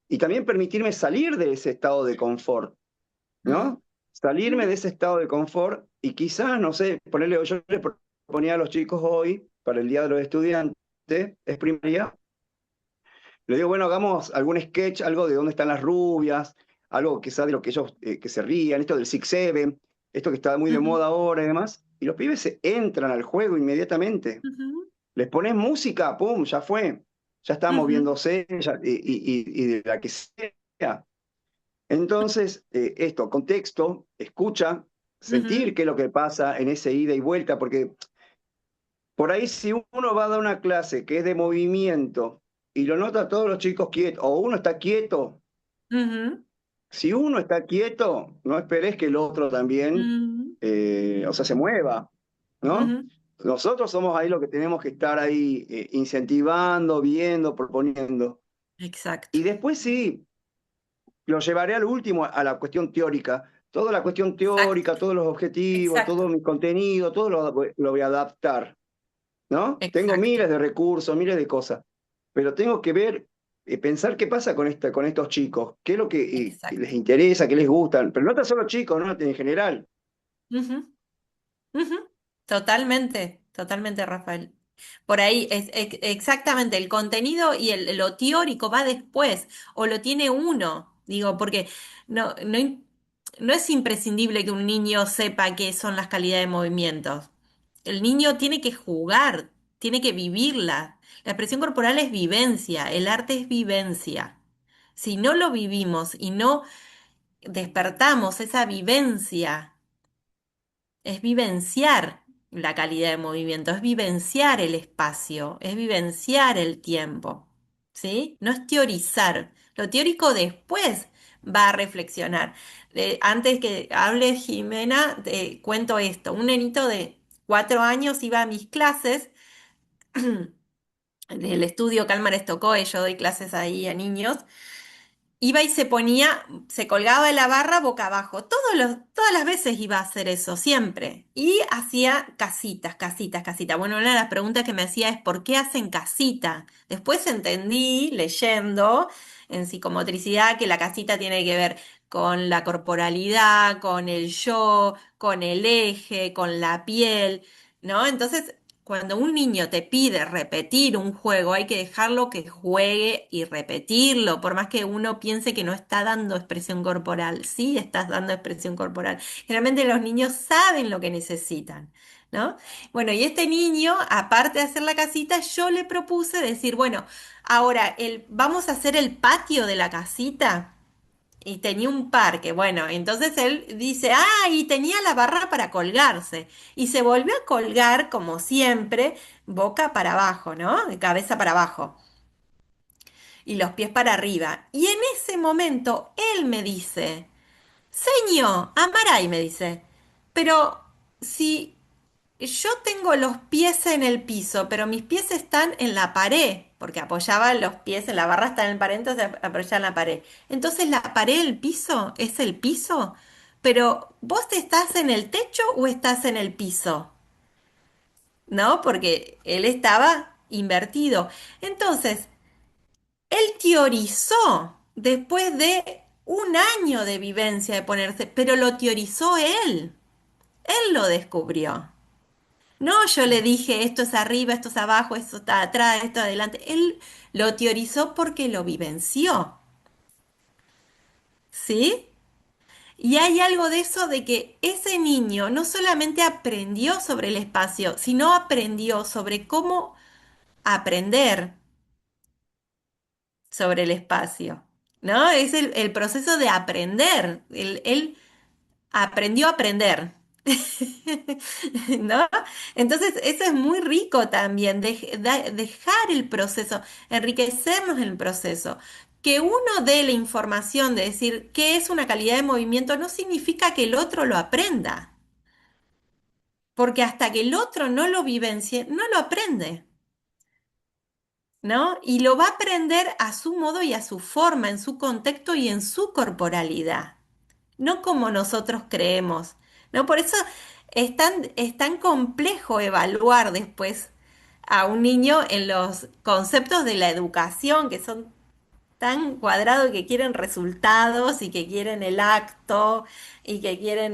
y también permitirme salir de ese estado de confort, Mm, ¿no? Salirme de ujú, ese estado de confort y quizás, no sé, ponerle, yo le proponía a los chicos hoy, para el Día de los Estudiantes, es primaria, le digo, bueno, hagamos algún sketch, algo de dónde están las rubias, algo quizás de lo que ellos que se rían, esto del Six Seven, esto que está muy de ujú, moda ahora y demás. Y los pibes se entran al juego inmediatamente. ujú, Les pones música, ¡pum! Ya fue. Ya está ujú, moviéndose y de la que sea. Entonces, esto, contexto, escucha, sentir ujú, qué es lo que pasa en ese ida y vuelta, porque Por ahí si uno va a dar una clase que es de movimiento y lo nota a todos los chicos quietos, o uno está quieto, Ujú, si uno está quieto, no esperes que el otro también, ujú, o sea, se mueva, ¿no? ujú. Nosotros somos ahí los que tenemos que estar ahí incentivando, viendo, proponiendo. Exacto, Y después sí, lo llevaré al último, a la cuestión teórica. Toda la cuestión exacto, teórica, todos los objetivos, todo exacto, mi contenido, todo lo voy a adaptar, ¿no? Tengo exacto, miles de recursos, miles de cosas, pero tengo que ver, pensar qué pasa con estos chicos, qué es lo que les exacto. interesa, qué les gusta, pero no tan solo chicos, ¿no? En general. Ujú, ujú. Totalmente, totalmente, Rafael. Por ahí es exactamente el contenido y lo teórico va después, o lo tiene uno, digo, porque no es imprescindible que un niño sepa qué son las calidades de movimientos. El niño tiene que jugar, tiene que vivirla. La expresión corporal es vivencia, el arte es vivencia. Si no lo vivimos y no despertamos esa vivencia, es vivenciar la calidad de movimiento, es vivenciar el espacio, es vivenciar el tiempo, ¿sí? No es teorizar. Lo teórico después va a reflexionar. Antes que hable Jimena, te cuento esto. Un nenito de 4 años iba a mis clases del estudio Calmar Estocoe, yo doy clases ahí a niños. Iba y se ponía, se colgaba de la barra boca abajo. Todas las veces iba a hacer eso, siempre. Y hacía casitas, casitas, casitas. Bueno, una de las preguntas que me hacía es ¿por qué hacen casita? Después entendí, leyendo en psicomotricidad, que la casita tiene que ver con la corporalidad, con el yo, con el eje, con la piel, ¿no? Entonces, cuando un niño te pide repetir un juego, hay que dejarlo que juegue y repetirlo, por más que uno piense que no está dando expresión corporal. Sí, estás dando expresión corporal. Generalmente los niños saben lo que necesitan, ¿no? Bueno, y este niño, aparte de hacer la casita, yo le propuse decir, bueno, ahora vamos a hacer el patio de la casita. Y tenía un parque, bueno, entonces él dice, ah, y tenía la barra para colgarse. Y se volvió a colgar, como siempre, boca para abajo, ¿no? De cabeza para abajo. Y los pies para arriba. Y en ese momento él me dice, Señor, Amaray me dice, pero si yo tengo los pies en el piso, pero mis pies están en la pared, porque apoyaba los pies en la barra, está en el pared, entonces apoyaba en la pared. Entonces la pared del piso es el piso, pero ¿vos estás en el techo o estás en el piso? ¿No? Porque él estaba invertido. Entonces, él teorizó después de un año de vivencia de ponerse, pero lo teorizó él lo descubrió. No, yo le dije, esto es arriba, esto es abajo, esto está atrás, esto adelante. Él lo teorizó porque lo vivenció, ¿sí? Y hay algo de eso de que ese niño no solamente aprendió sobre el espacio, sino aprendió sobre cómo aprender sobre el espacio, ¿no? Es el proceso de aprender. Él aprendió a aprender. ¿No? Entonces, eso es muy rico también, dejar el proceso, enriquecernos en el proceso. Que uno dé la información de decir qué es una calidad de movimiento no significa que el otro lo aprenda, porque hasta que el otro no lo vivencie, no lo aprende, ¿no? Y lo va a aprender a su modo y a su forma, en su contexto y en su corporalidad. No como nosotros creemos, ¿no? Por eso es tan complejo evaluar después a un niño en los conceptos de la educación, que son tan cuadrados y que quieren resultados y que quieren el acto y que quieren,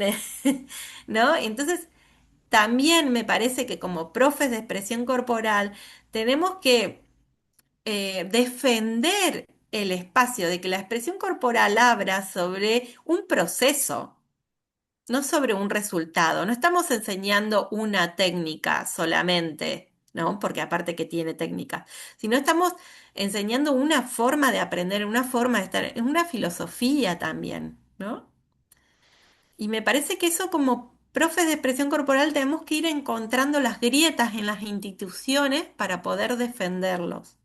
¿no? Entonces, también me parece que como profes de expresión corporal tenemos que defender el espacio de que la expresión corporal abra sobre un proceso, no sobre un resultado. No estamos enseñando una técnica solamente, ¿no? Porque aparte que tiene técnica, sino estamos enseñando una forma de aprender, una forma de estar, es una filosofía también, ¿no? Y me parece que eso como profes de expresión corporal tenemos que ir encontrando las grietas en las instituciones para poder defenderlos.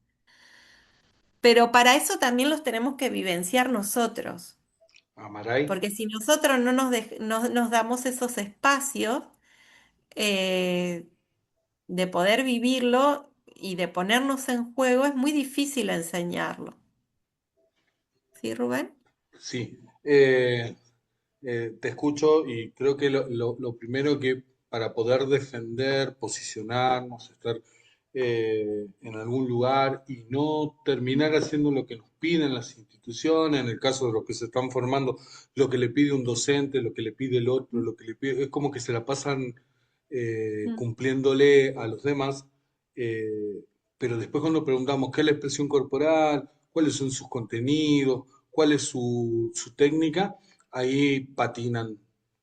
Pero para eso también los tenemos que vivenciar nosotros, Amaray, porque si nosotros no nos damos esos espacios eh, de poder vivirlo y de ponernos en juego, es muy difícil enseñarlo. ¿Sí, Rubén? sí. Te escucho y creo que lo primero que para poder defender, posicionarnos, estar en algún lugar y no terminar haciendo lo que nos piden las instituciones, en el caso de los que se están formando, lo que le pide un docente, lo que le pide el otro, lo que le pide, es como que se la pasan Mm, cumpliéndole a los demás, eh, pero después cuando preguntamos qué es la expresión corporal, cuáles son sus contenidos, cuál es su técnica, ahí patinan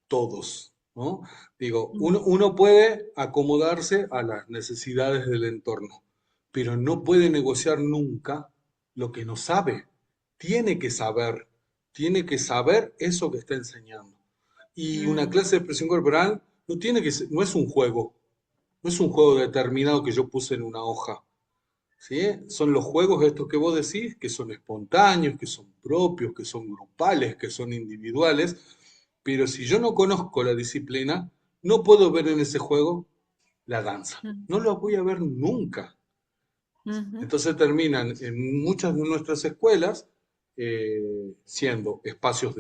todos, ¿no? Digo, mm, uno puede acomodarse a las necesidades del entorno, pero no puede negociar nunca lo que no sabe. Tiene que saber, tiene que saber eso que está enseñando. Y una mm, clase de expresión corporal no tiene que ser, no es un juego, no es un juego determinado que yo puse en una hoja. ¿Sí? Son los juegos estos que vos decís, que son espontáneos, que son propios, que son grupales, que son individuales, pero si yo no conozco la disciplina, no puedo ver en ese juego la danza. mm, No lo voy a ver nunca. ujú, Entonces terminan en muchas de nuestras escuelas siendo espacios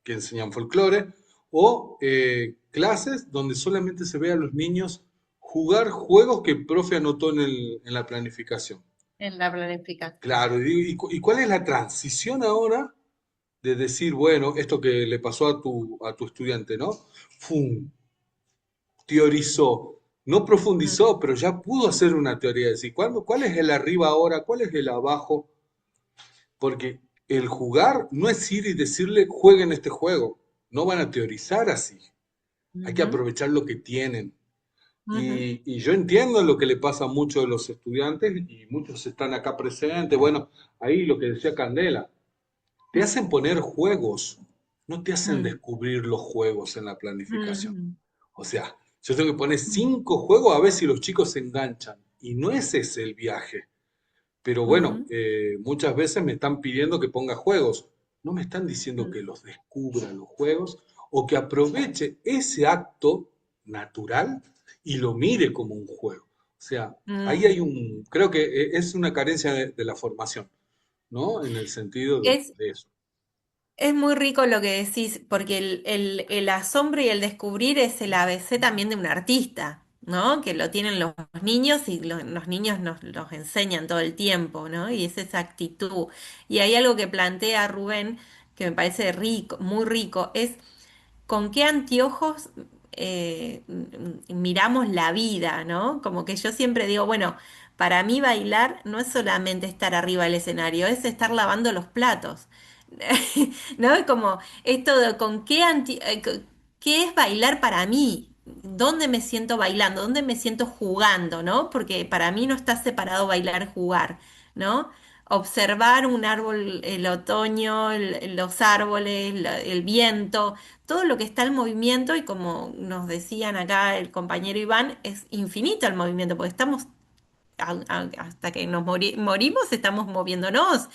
que enseñan folclore o clases donde solamente se ve a los niños jugar juegos que el profe anotó en la planificación. en la planificación. Claro, y cuál es la transición ahora de decir, bueno, esto que le pasó a tu estudiante, ¿no? ¡Fum! Teorizó, no Mm, profundizó, pero ya pudo hacer una teoría. Es decir, ¿cuál es el arriba ahora? ¿Cuál es el abajo? Porque el jugar no es ir y decirle, jueguen este juego. No van a teorizar así. Hay que ujú, aprovechar lo que tienen. ujú, Y yo entiendo lo que le pasa a muchos de los estudiantes y muchos están acá presentes. Bueno, ahí lo que decía Candela, te hacen poner juegos, no te hacen mm, descubrir los juegos en la planificación. mm, O sea, yo tengo que poner mm, 5 juegos a ver si los chicos se enganchan. Y no es ese el viaje. Pero bueno, ujú, muchas veces me están pidiendo que ponga juegos. No me están diciendo mm, que los descubra los juegos o que aproveche ese acto natural y lo mire como un juego. O sea, ahí hay mm. creo que es una carencia de la formación, ¿no? En el sentido Es, de eso. es muy rico lo que decís, porque el asombro y el descubrir es el ABC también de un artista, ¿no? Que lo tienen los niños y los niños nos los enseñan todo el tiempo, ¿no? Y es esa actitud. Y hay algo que plantea Rubén que me parece rico, muy rico, es con qué anteojos miramos la vida, ¿no? Como que yo siempre digo, bueno, para mí bailar no es solamente estar arriba del escenario, es estar lavando los platos. ¿No? Como esto de con qué es bailar para mí, dónde me siento bailando, dónde me siento jugando, ¿no? Porque para mí no está separado bailar, jugar, ¿no? Observar un árbol, el otoño, los árboles, el viento, todo lo que está en movimiento y como nos decían acá el compañero Iván, es infinito el movimiento, porque estamos hasta que morimos estamos moviéndonos.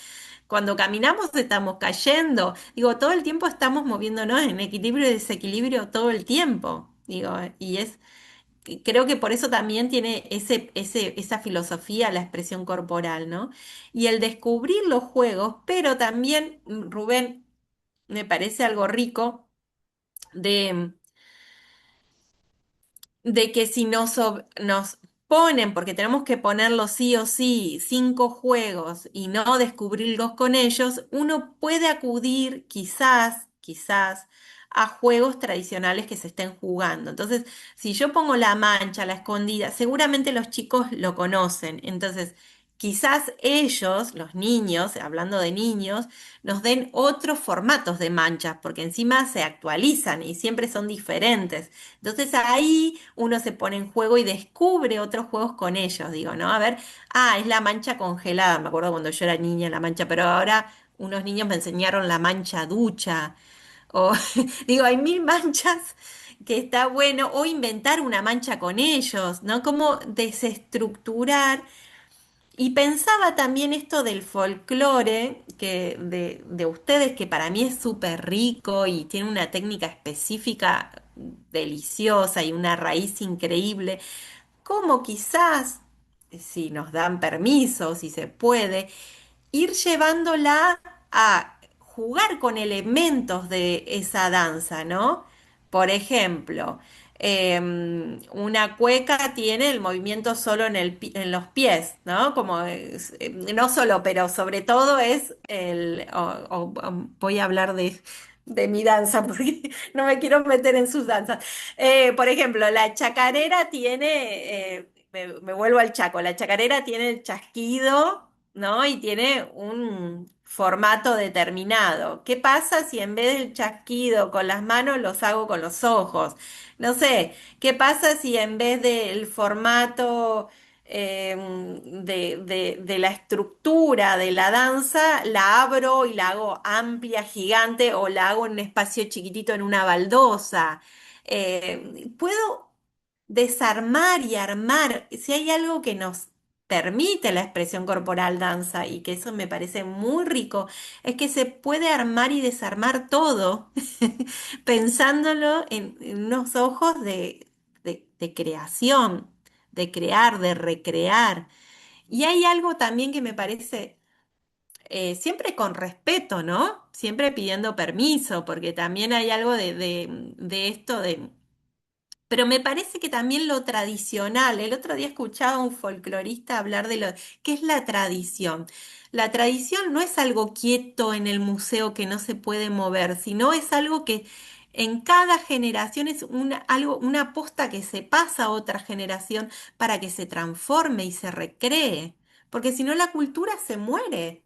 Cuando caminamos estamos cayendo. Digo, todo el tiempo estamos moviéndonos en equilibrio y desequilibrio todo el tiempo. Digo, creo que por eso también tiene esa filosofía la expresión corporal, ¿no? Y el descubrir los juegos, pero también, Rubén, me parece algo rico de que si nos ponen, porque tenemos que ponerlo sí o sí, 5 juegos y no descubrirlos con ellos, uno puede acudir quizás, a juegos tradicionales que se estén jugando. Entonces, si yo pongo la mancha, la escondida, seguramente los chicos lo conocen. Entonces, quizás ellos, los niños, hablando de niños, nos den otros formatos de manchas, porque encima se actualizan y siempre son diferentes. Entonces ahí uno se pone en juego y descubre otros juegos con ellos, digo, ¿no? A ver, es la mancha congelada, me acuerdo cuando yo era niña la mancha, pero ahora unos niños me enseñaron la mancha ducha O digo, hay mil manchas que está bueno, o inventar una mancha con ellos, ¿no? Como desestructurar. Y pensaba también esto del folclore que de ustedes, que para mí es súper rico y tiene una técnica específica deliciosa y una raíz increíble, como quizás, si nos dan permiso, si se puede, ir llevándola a jugar con elementos de esa danza, ¿no? Por ejemplo, una cueca tiene el movimiento solo en los pies, ¿no? No solo, pero sobre todo es voy a hablar de mi danza porque no me quiero meter en sus danzas. Por ejemplo, la chacarera tiene, me vuelvo al chaco, la chacarera tiene el chasquido, ¿no? Y tiene un formato determinado. ¿Qué pasa si en vez del chasquido con las manos los hago con los ojos? No sé, ¿qué pasa si en vez del formato de la estructura de la danza la abro y la hago amplia, gigante o la hago en un espacio chiquitito en una baldosa? Puedo desarmar y armar. Si hay algo que nos permite la expresión corporal danza y que eso me parece muy rico, es que se puede armar y desarmar todo pensándolo en unos ojos de creación, de crear, de recrear. Y hay algo también que me parece, siempre con respeto, ¿no? Siempre pidiendo permiso, porque también hay algo de esto de pero me parece que también lo tradicional, el otro día escuchaba a un folclorista hablar de lo que es la tradición. La tradición no es algo quieto en el museo que no se puede mover, sino es algo que en cada generación es una posta que se pasa a otra generación para que se transforme y se recree. Porque si no la cultura se muere,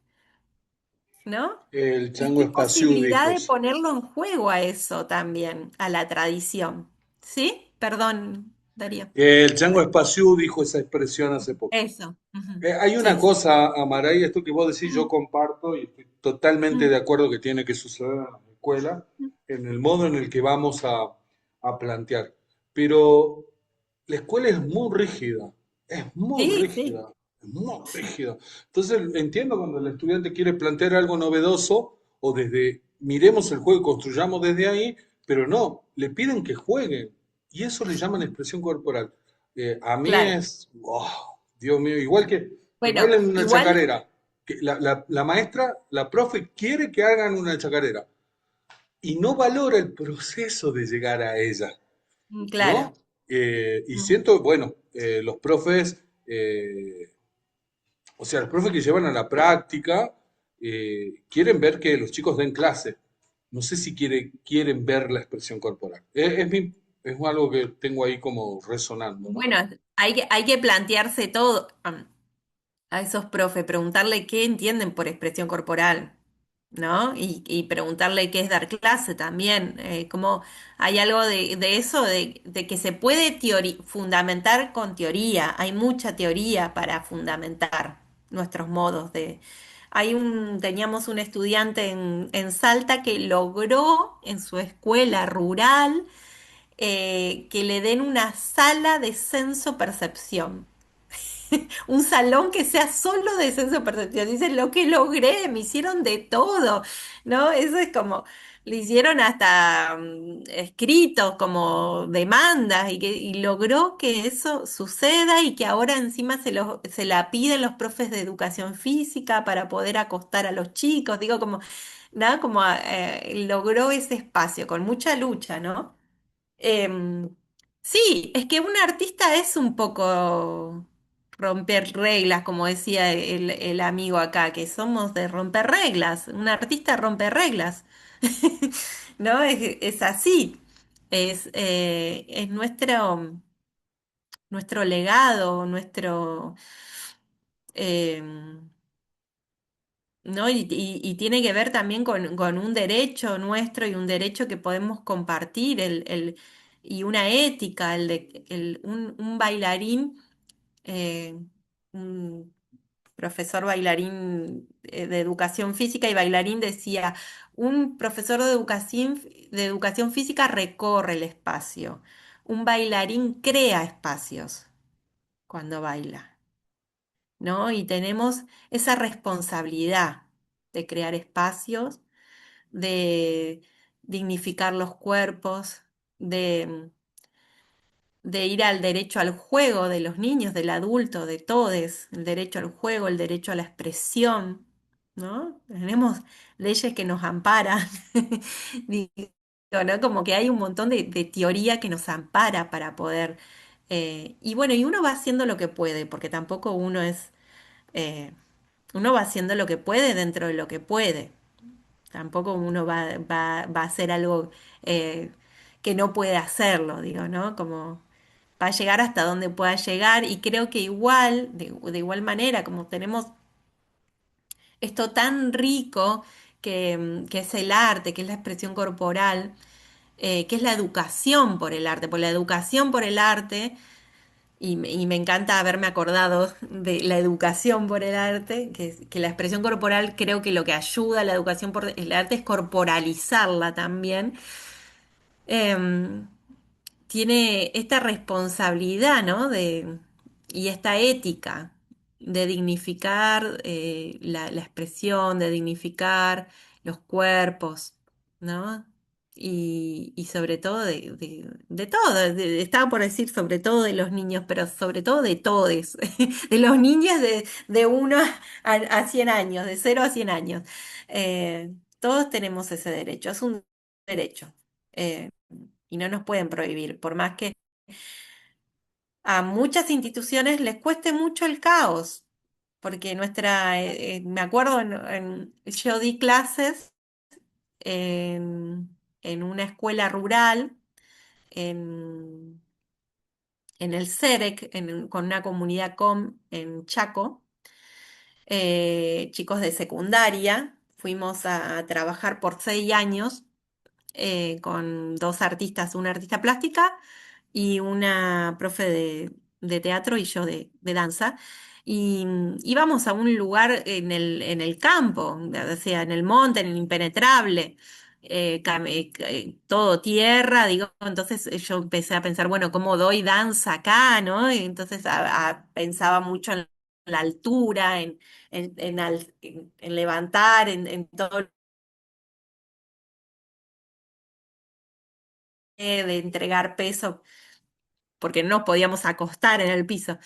¿no? El Y chango qué Espaciú posibilidad dijo de eso. ponerlo en juego a eso también, a la tradición. ¿Sí? Perdón, Darío. El chango Espaciú dijo esa expresión hace poco. Eso. Ujú. Hay una Sí, sí. cosa, Amaray, esto que vos decís, yo Ujú, comparto y estoy totalmente de ujú, acuerdo que tiene que suceder en la escuela, en el modo en el que vamos a plantear. Pero la escuela es muy sí, sí, rígida, es muy rígida. Entonces entiendo cuando el estudiante quiere plantear algo novedoso o desde miremos el juego y construyamos desde ahí, pero no, le piden que jueguen y eso le llaman expresión corporal. A mí claro. es, oh, Dios mío, igual que Bueno, bailen una igual, chacarera, que la maestra, la profe quiere que hagan una chacarera y no valora el proceso de llegar a ella, ¿no? claro. Y Mm. siento, bueno, los profes, o sea, los profes que llevan a la práctica, quieren ver que los chicos den clase. No sé si quieren ver la expresión corporal. Es algo que tengo ahí como resonando, ¿no? Bueno, hay que plantearse todo a esos profes, preguntarle qué entienden por expresión corporal, ¿no? Y preguntarle qué es dar clase también. Como hay algo de eso, de que se puede fundamentar con teoría. Hay mucha teoría para fundamentar nuestros modos de. Teníamos un estudiante en Salta que logró en su escuela rural que le den una sala de censo percepción, un salón que sea solo de censo percepción. Dice, lo que logré, me hicieron de todo, ¿no? Eso es como, le hicieron hasta escritos como demandas y logró que eso suceda y que ahora encima se la piden los profes de educación física para poder acostar a los chicos. Digo, como, nada, como logró ese espacio con mucha lucha, ¿no? Em, sí, es que un artista es un poco romper reglas, como decía el amigo acá, que somos de romper reglas. Un artista rompe reglas, ¿no? Es así. Es nuestro legado, em, ¿no? Y tiene que ver también con un derecho nuestro y un derecho que podemos compartir, y una ética, un bailarín, eh, un profesor bailarín de educación física y bailarín, decía, un profesor de educación física recorre el espacio, un bailarín crea espacios cuando baila, ¿no? Y tenemos esa responsabilidad de crear espacios, de dignificar los cuerpos, de ir al derecho al juego de los niños, del adulto, de todes, el derecho al juego, el derecho a la expresión, ¿no? Tenemos leyes que nos amparan, digo, ¿no? Como que hay un montón de teoría que nos ampara para poder, y bueno, y uno va haciendo lo que puede, porque tampoco eh, uno va haciendo lo que puede dentro de lo que puede. Tampoco uno va a hacer algo eh, que no puede hacerlo, digo, ¿no? Como va a llegar hasta donde pueda llegar y creo que igual, de igual manera, como tenemos esto tan rico que es el arte, que es la expresión corporal, que es la educación por el arte, por la educación por el arte, y me encanta haberme acordado de la educación por el arte, que la expresión corporal creo que lo que ayuda a la educación por el arte es corporalizarla también. Em, Tiene esta responsabilidad, ¿no? Y esta ética de dignificar la expresión, de dignificar los cuerpos, ¿no? Y sobre todo de todo, estaba por decir sobre todo de los niños, pero sobre todo de todes, de los niños de 1 a 100 años, de 0 a 100 años. Todos tenemos ese derecho, es un derecho. Eh, y no nos pueden prohibir, por más que a muchas instituciones les cueste mucho el caos, porque me acuerdo, yo di clases en una escuela rural, en, en el CEREC, con una comunidad COM en Chaco, chicos de secundaria, fuimos a trabajar por 6 años con dos artistas, una artista plástica y una profe de teatro y yo de danza. Y íbamos a un lugar en el campo, o sea, en el monte, en el impenetrable, todo tierra, digo, entonces yo empecé a pensar, bueno, ¿cómo doy danza acá, no? Y entonces pensaba mucho en la altura, en levantar, en todo de entregar peso porque no nos podíamos acostar en el piso.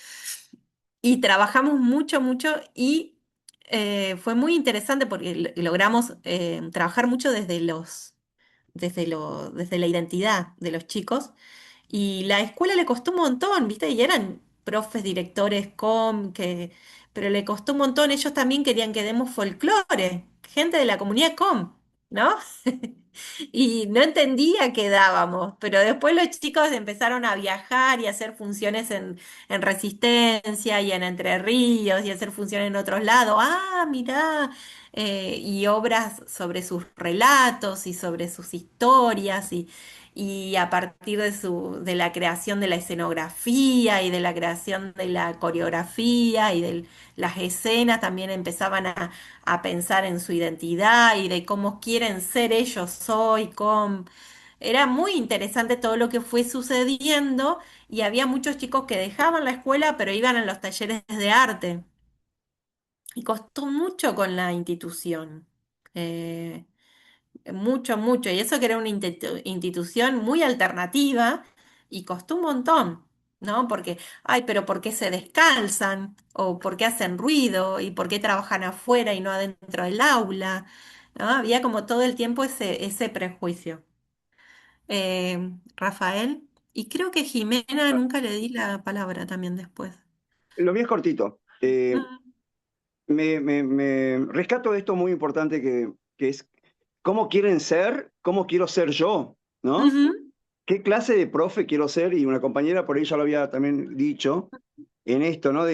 Y trabajamos mucho, mucho y fue muy interesante porque logramos trabajar mucho desde la identidad de los chicos. Y la escuela le costó un montón, ¿viste? Y eran profes, directores, pero le costó un montón. Ellos también querían que demos folclore, gente de la comunidad ¿no? Y no entendía qué dábamos, pero después los chicos empezaron a viajar y a hacer funciones en Resistencia y en Entre Ríos y a hacer funciones en otros lados. Ah, mirá, y obras sobre sus relatos y sobre sus historias y a partir de la creación de la escenografía y de la creación de la coreografía y de las escenas también empezaban a pensar en su identidad y de cómo quieren ser ellos hoy. Era muy interesante todo lo que fue sucediendo y había muchos chicos que dejaban la escuela pero iban a los talleres de arte y costó mucho con la institución. Eh, Mucho, mucho. Y eso que era una institución muy alternativa y costó un montón, ¿no? Porque, ay, pero ¿por qué se descalzan? ¿O por qué hacen ruido? ¿Y por qué trabajan afuera y no adentro del aula? ¿No? Había como todo el tiempo ese prejuicio. Rafael, y creo que Jimena nunca le di la palabra también después. Lo mío es cortito. Mm, Me rescato esto muy importante que es cómo quieren ser, cómo quiero ser yo, ¿no? ujú, ¿Qué clase de profe quiero ser? Y una compañera por ahí ya lo había también dicho en esto, ¿no?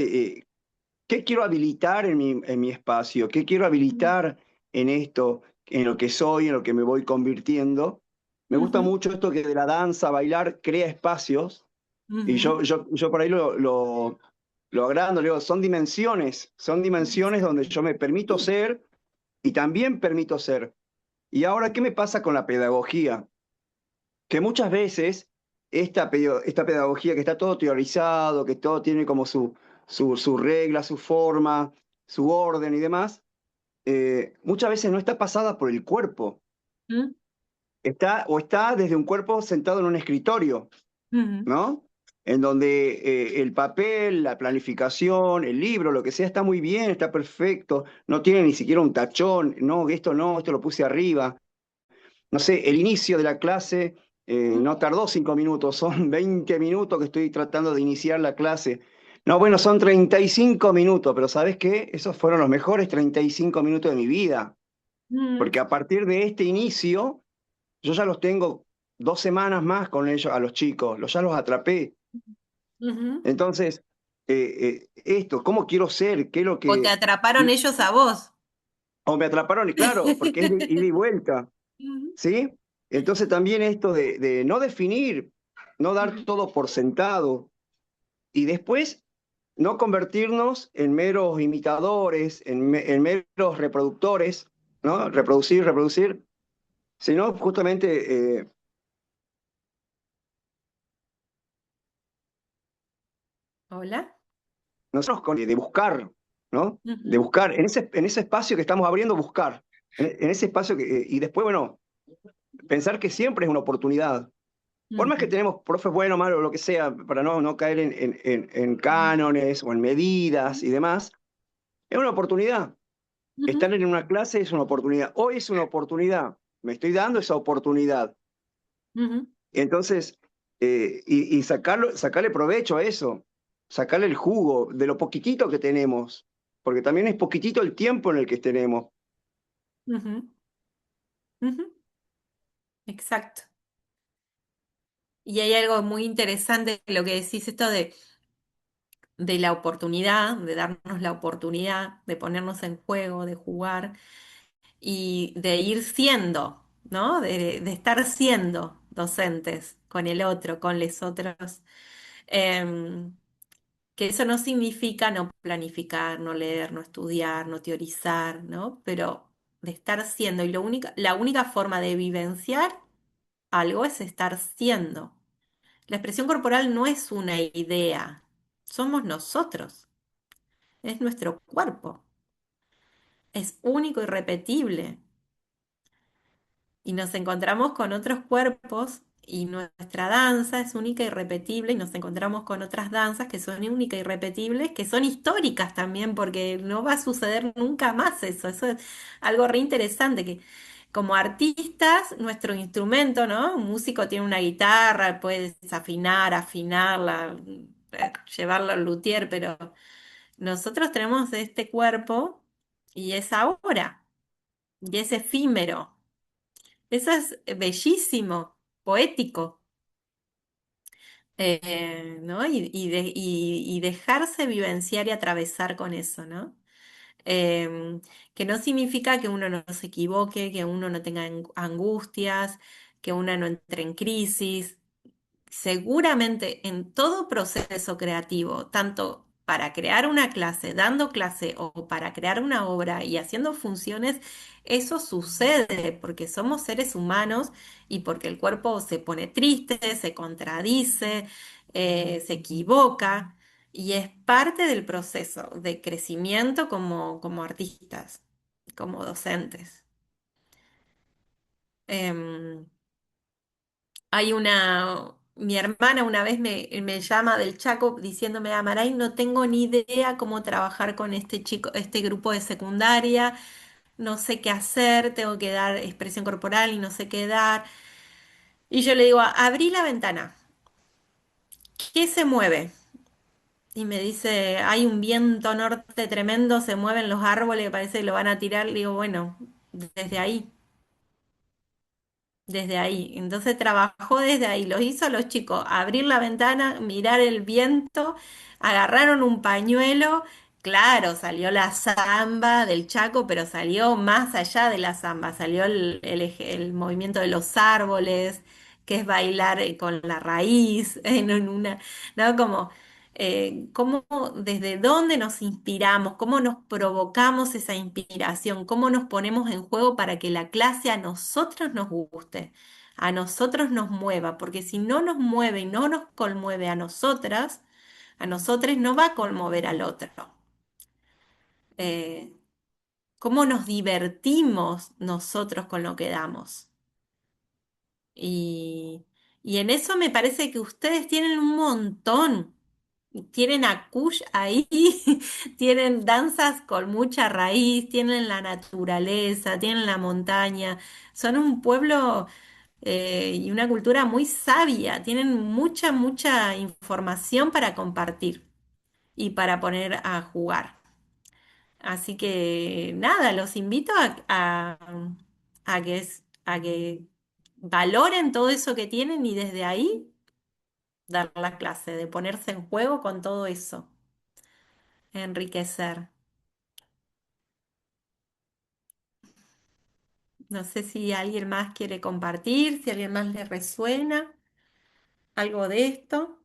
¿Qué quiero habilitar en mi espacio? ¿Qué quiero habilitar en esto, en lo que soy, en lo que me voy convirtiendo? Me gusta ujú, mucho esto que de la danza, bailar, crea espacios. Y ujú, yo por ahí lo agrando, le digo, son dimensiones donde yo me permito ser y también permito ser. Y ahora, ¿qué me pasa con la pedagogía? Que muchas veces esta pedagogía que está todo teorizado, que todo tiene como su regla, su forma, su orden y demás, muchas veces no está pasada por el cuerpo. ¿Mm? Está desde un cuerpo sentado en un escritorio, Ujú, ¿no? En donde el papel, la planificación, el libro, lo que sea, está muy bien, está perfecto, no tiene ni siquiera un tachón, no, esto lo puse arriba. No sé, el inicio de la clase no tardó 5 minutos, son 20 minutos que estoy tratando de iniciar la clase. No, bueno, son 35 minutos, pero ¿sabes qué? Esos fueron los mejores 35 minutos de mi vida, ujú, porque a partir de este inicio, yo ya los tengo 2 semanas más con ellos, a los chicos, ya los atrapé. ujú. Entonces, esto, ¿cómo quiero ser? ¿Qué es lo O te que... atraparon ellos a vos. O me atraparon, y claro, porque es de ida y vuelta. Ujú, ¿Sí? Entonces también esto de no definir, no dar ujú, todo por sentado y después no convertirnos en meros imitadores, en meros reproductores, ¿no? Reproducir, reproducir, sino justamente Hola. nosotros de buscar, ¿no? De Ujú, buscar, en ese espacio que estamos abriendo, buscar, en ese espacio y después, bueno, pensar que siempre es una oportunidad. Por más que ujú, tenemos profes buenos, malos, lo que sea, para no caer en cánones o en medidas y demás, es una oportunidad. ujú, Estar en una clase es una oportunidad. Hoy es una oportunidad. Me estoy dando esa oportunidad. ujú, Entonces, y sacarle provecho a eso, sacarle el jugo de lo poquitito que tenemos, porque también es poquitito el tiempo en el que tenemos. ujú, ujú. Exacto. Y hay algo muy interesante lo que decís, esto de la oportunidad, de darnos la oportunidad, de ponernos en juego, de jugar y de ir siendo, ¿no? De estar siendo docentes con el otro, con los otros. Em, que eso no significa no planificar, no leer, no estudiar, no teorizar, ¿no? Pero de estar siendo. Y la única forma de vivenciar algo es estar siendo. La expresión corporal no es una idea, somos nosotros, es nuestro cuerpo, es único y repetible. Y nos encontramos con otros cuerpos y nuestra danza es única y repetible y nos encontramos con otras danzas que son únicas y repetibles, que son históricas también, porque no va a suceder nunca más eso. Eso es algo re interesante, que como artistas, nuestro instrumento, ¿no? Un músico tiene una guitarra, puede desafinar, afinarla, llevarla al luthier, pero nosotros tenemos este cuerpo y es ahora, y es efímero. Eso es bellísimo, poético, ¿no? Y dejarse vivenciar y atravesar con eso, ¿no? Em, que no significa que uno no se equivoque, que uno no tenga angustias, que uno no entre en crisis. Seguramente en todo proceso creativo, tanto para crear una clase, dando clase o para crear una obra y haciendo funciones, eso sucede porque somos seres humanos y porque el cuerpo se pone triste, se contradice, se equivoca y es parte del proceso de crecimiento como artistas, como docentes. Em, mi hermana una vez me llama del Chaco diciéndome, Amaray, no tengo ni idea cómo trabajar con este chico, este grupo de secundaria, no sé qué hacer, tengo que dar expresión corporal y no sé qué dar. Y yo le digo, abrí la ventana, ¿qué se mueve? Y me dice, hay un viento norte tremendo, se mueven los árboles, parece que lo van a tirar. Le digo, bueno, desde ahí. Desde ahí. Entonces trabajó desde ahí. Los hizo a los chicos abrir la ventana, mirar el viento, agarraron un pañuelo. Claro, salió la samba del Chaco, pero salió más allá de la samba. Salió el movimiento de los árboles, que es bailar con la raíz, ¿no? Como desde dónde nos inspiramos, cómo nos provocamos esa inspiración, cómo nos ponemos en juego para que la clase a nosotros nos guste, a nosotros nos mueva, porque si no nos mueve y no nos conmueve a nosotros no va a conmover al otro. Eh, Cómo nos divertimos nosotros con lo que damos. Y, y en eso me parece que ustedes tienen un montón. Tienen a Kush ahí, tienen danzas con mucha raíz, tienen la naturaleza, tienen la montaña. Son un pueblo y una cultura muy sabia. Tienen mucha, mucha información para compartir y para poner a jugar. Así que nada, los invito a que valoren todo eso que tienen y desde ahí dar la clase, de ponerse en juego con todo eso, enriquecer. No sé si alguien más quiere compartir, si a alguien más le resuena algo de esto.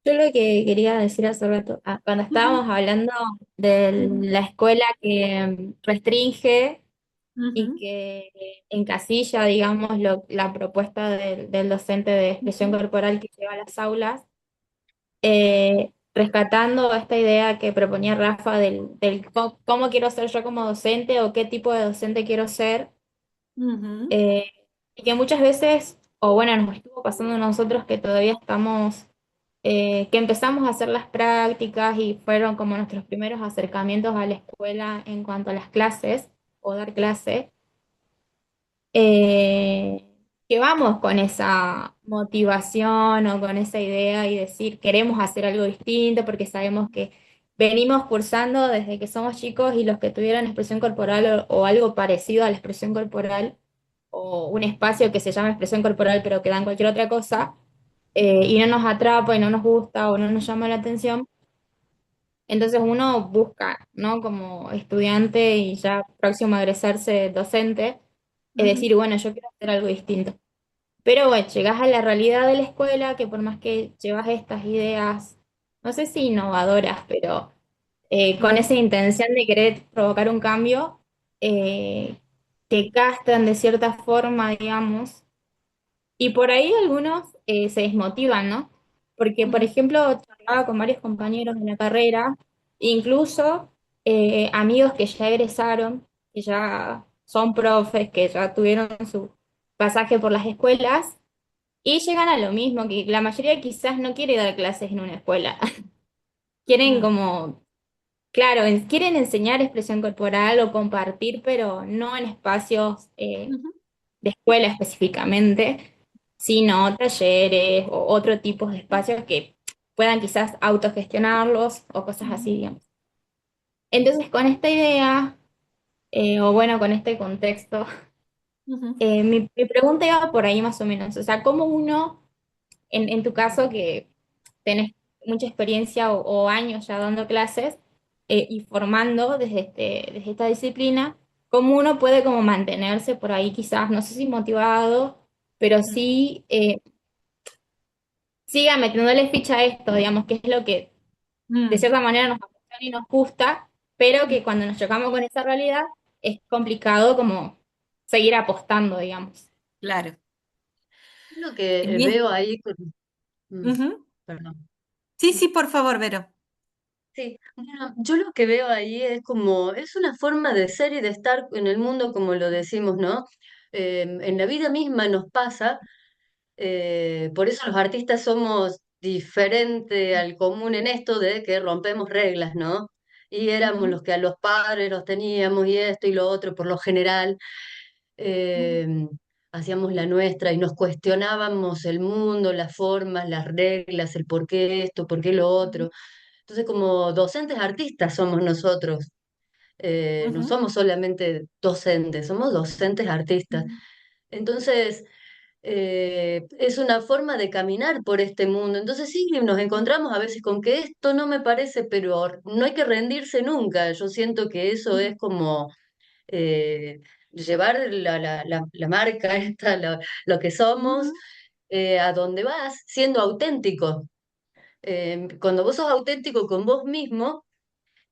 Yo lo que quería decir hace rato, cuando Ujú, estábamos hablando de ujú, la escuela que restringe y ujú, que encasilla, digamos, la propuesta del docente de expresión ujú, corporal que lleva a las aulas, rescatando esta idea que proponía Rafa del cómo quiero ser yo como docente o qué tipo de docente quiero ser, ujú, eh, y que muchas veces, o bueno, nos estuvo pasando a nosotros que todavía estamos, que empezamos a hacer las prácticas y fueron como nuestros primeros acercamientos a la escuela en cuanto a las clases o dar clase, eh, que vamos con esa motivación o con esa idea y decir queremos hacer algo distinto porque sabemos que venimos cursando desde que somos chicos y los que tuvieran expresión corporal o algo parecido a la expresión corporal o un espacio que se llama expresión corporal pero que dan cualquier otra cosa y no nos atrapa y no nos gusta o no nos llama la atención, entonces uno busca, ¿no? Como estudiante y ya próximo a egresarse docente, es ujú, decir, bueno, yo quiero hacer algo distinto. Pero bueno, llegás a la realidad de la escuela que por más que llevas estas ideas, no sé si innovadoras, pero con esa intención de querer provocar un cambio, eh, te castran de cierta forma, digamos, y por ahí algunos se desmotivan, ¿no? Porque, por ujú, ejemplo, charlaba con varios compañeros de la carrera, incluso amigos que ya egresaron, que ya son profes, que ya tuvieron su pasaje por las escuelas, y llegan a lo mismo, que la mayoría quizás no quiere dar clases en una escuela. Quieren ujú, como, claro, quieren enseñar expresión corporal o compartir, pero no en espacios ujú, de escuela específicamente, sino talleres o otro tipo de espacios que puedan quizás autogestionarlos o cosas ujú, así, digamos. Entonces, con esta idea, o bueno, con este contexto, ujú, mi pregunta iba por ahí más o menos. O sea, ¿cómo uno, en tu caso que tenés mucha experiencia o años ya dando clases y formando desde esta disciplina, cómo uno puede como mantenerse por ahí quizás, no sé si motivado, pero ujú, sí siga metiéndole ficha a esto, digamos, que es lo que de ujú, cierta manera nos apasiona y nos gusta, pero que cuando nos chocamos con esa realidad es complicado como seguir apostando, digamos. claro. Lo que Bien. veo ahí, mm, Ujú. perdón. Sí, sí, por favor, Vero. Sí, bueno, yo lo que veo ahí es como, es una forma de ser y de estar en el mundo como lo decimos, ¿no? En la vida misma nos pasa, por eso los artistas somos diferentes al común en esto de que rompemos reglas, ¿no? Y éramos Ujú, los que a los padres los teníamos y esto y lo otro por lo general, ujú, eh, hacíamos la nuestra y nos cuestionábamos el mundo, las formas, las reglas, el por qué esto, por qué lo ujú, otro. Entonces, como docentes artistas somos nosotros, no ujú, somos solamente docentes, somos docentes artistas. ujú, Entonces, es una forma de caminar por este mundo. Entonces, sí, nos encontramos a veces con que esto no me parece, pero no hay que rendirse nunca. Yo siento que eso ujú, es como eh, llevar la marca esta, lo que somos, Ujú, a donde vas, siendo auténtico. Cuando vos sos auténtico con vos mismo,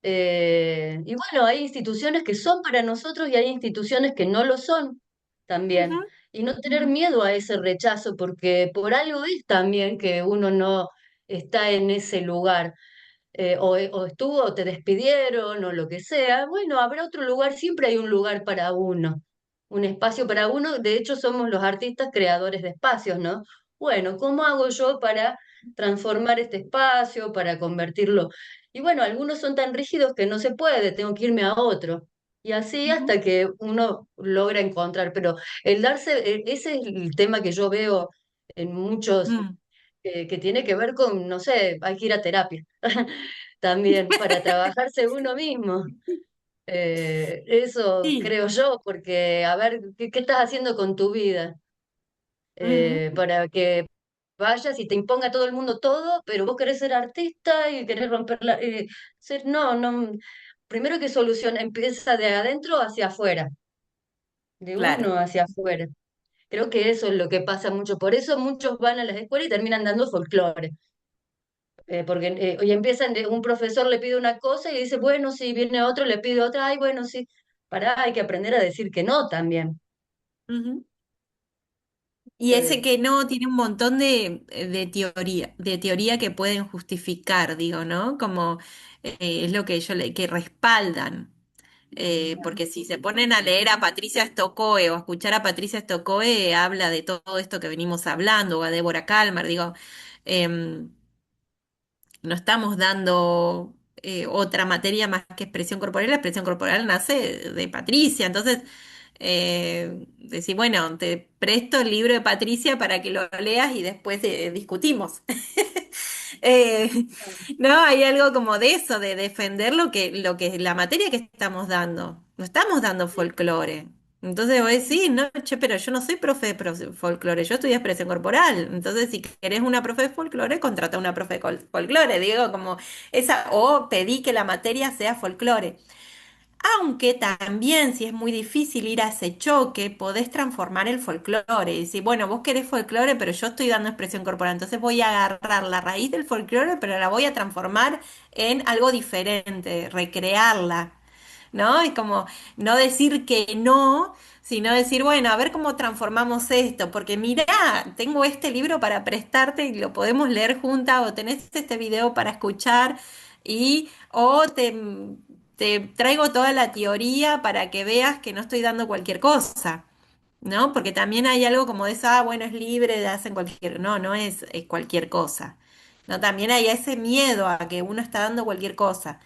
y bueno, hay instituciones que son para nosotros y hay instituciones que no lo son ujú, también. Y no tener ujú. miedo a ese rechazo, porque por algo es también que uno no está en ese lugar. O estuvo, o te despidieron, o lo que sea. Bueno, habrá otro lugar, siempre hay un lugar para uno, un espacio para uno. De hecho, somos los artistas creadores de espacios, ¿no? Bueno, ¿cómo hago yo para transformar este espacio, para convertirlo? Y bueno, algunos son tan rígidos que no se puede, tengo que irme a otro. Y así Ujú, hasta que uno logra encontrar. Pero el darse, ese es el tema que yo veo en muchos, mm. que tiene que ver con, no sé, hay que ir a terapia también para trabajarse uno mismo. Eso Sí. creo yo, porque a ver, ¿qué estás haciendo con tu vida? Ujú. Para que vayas y te imponga todo el mundo todo, pero vos querés ser artista y querés romperla. No, no. Primero que solución empieza de adentro hacia afuera, de Claro. uno hacia afuera. Creo que eso es lo que pasa mucho. Por eso muchos van a las escuelas y terminan dando folclore. Porque y empiezan, un profesor le pide una cosa y dice, bueno, sí, viene otro, le pide otra, ay, bueno, sí. Pará, hay que aprender a decir que no también. Ujú. Y ese Eh, que no tiene un montón de teoría que pueden justificar, digo, ¿no? Como es lo que que respaldan. Porque si se ponen a leer a Patricia Stokoe o a escuchar a Patricia Stokoe, habla de todo esto que venimos hablando, o a Débora Kalmar, digo, em, no estamos dando otra materia más que expresión corporal. La expresión corporal nace de Patricia. Entonces, decir, bueno, te presto el libro de Patricia para que lo leas y después discutimos. Eh, no, hay algo como de eso, de defender lo que es la materia que estamos dando. No estamos dando folclore. Entonces vos decís, no, che, pero yo no soy profe de folclore, yo estudié expresión corporal. Entonces, si querés una profe de folclore, contrata una profe de folclore, digo, como esa, o pedí que la materia sea folclore. Aunque también, si es muy difícil ir a ese choque, podés transformar el folclore. Y decir, bueno, vos querés folclore, pero yo estoy dando expresión corporal. Entonces voy a agarrar la raíz del folclore, pero la voy a transformar en algo diferente, recrearla. ¿No? Es como no decir que no, sino decir, bueno, a ver cómo transformamos esto, porque mirá, tengo este libro para prestarte y lo podemos leer juntas, o tenés este video para escuchar, y o te traigo toda la teoría para que veas que no estoy dando cualquier cosa. ¿No? Porque también hay algo como de eso, ah, bueno, es libre de hacer cualquier, no, no es cualquier cosa. No, también hay ese miedo a que uno está dando cualquier cosa.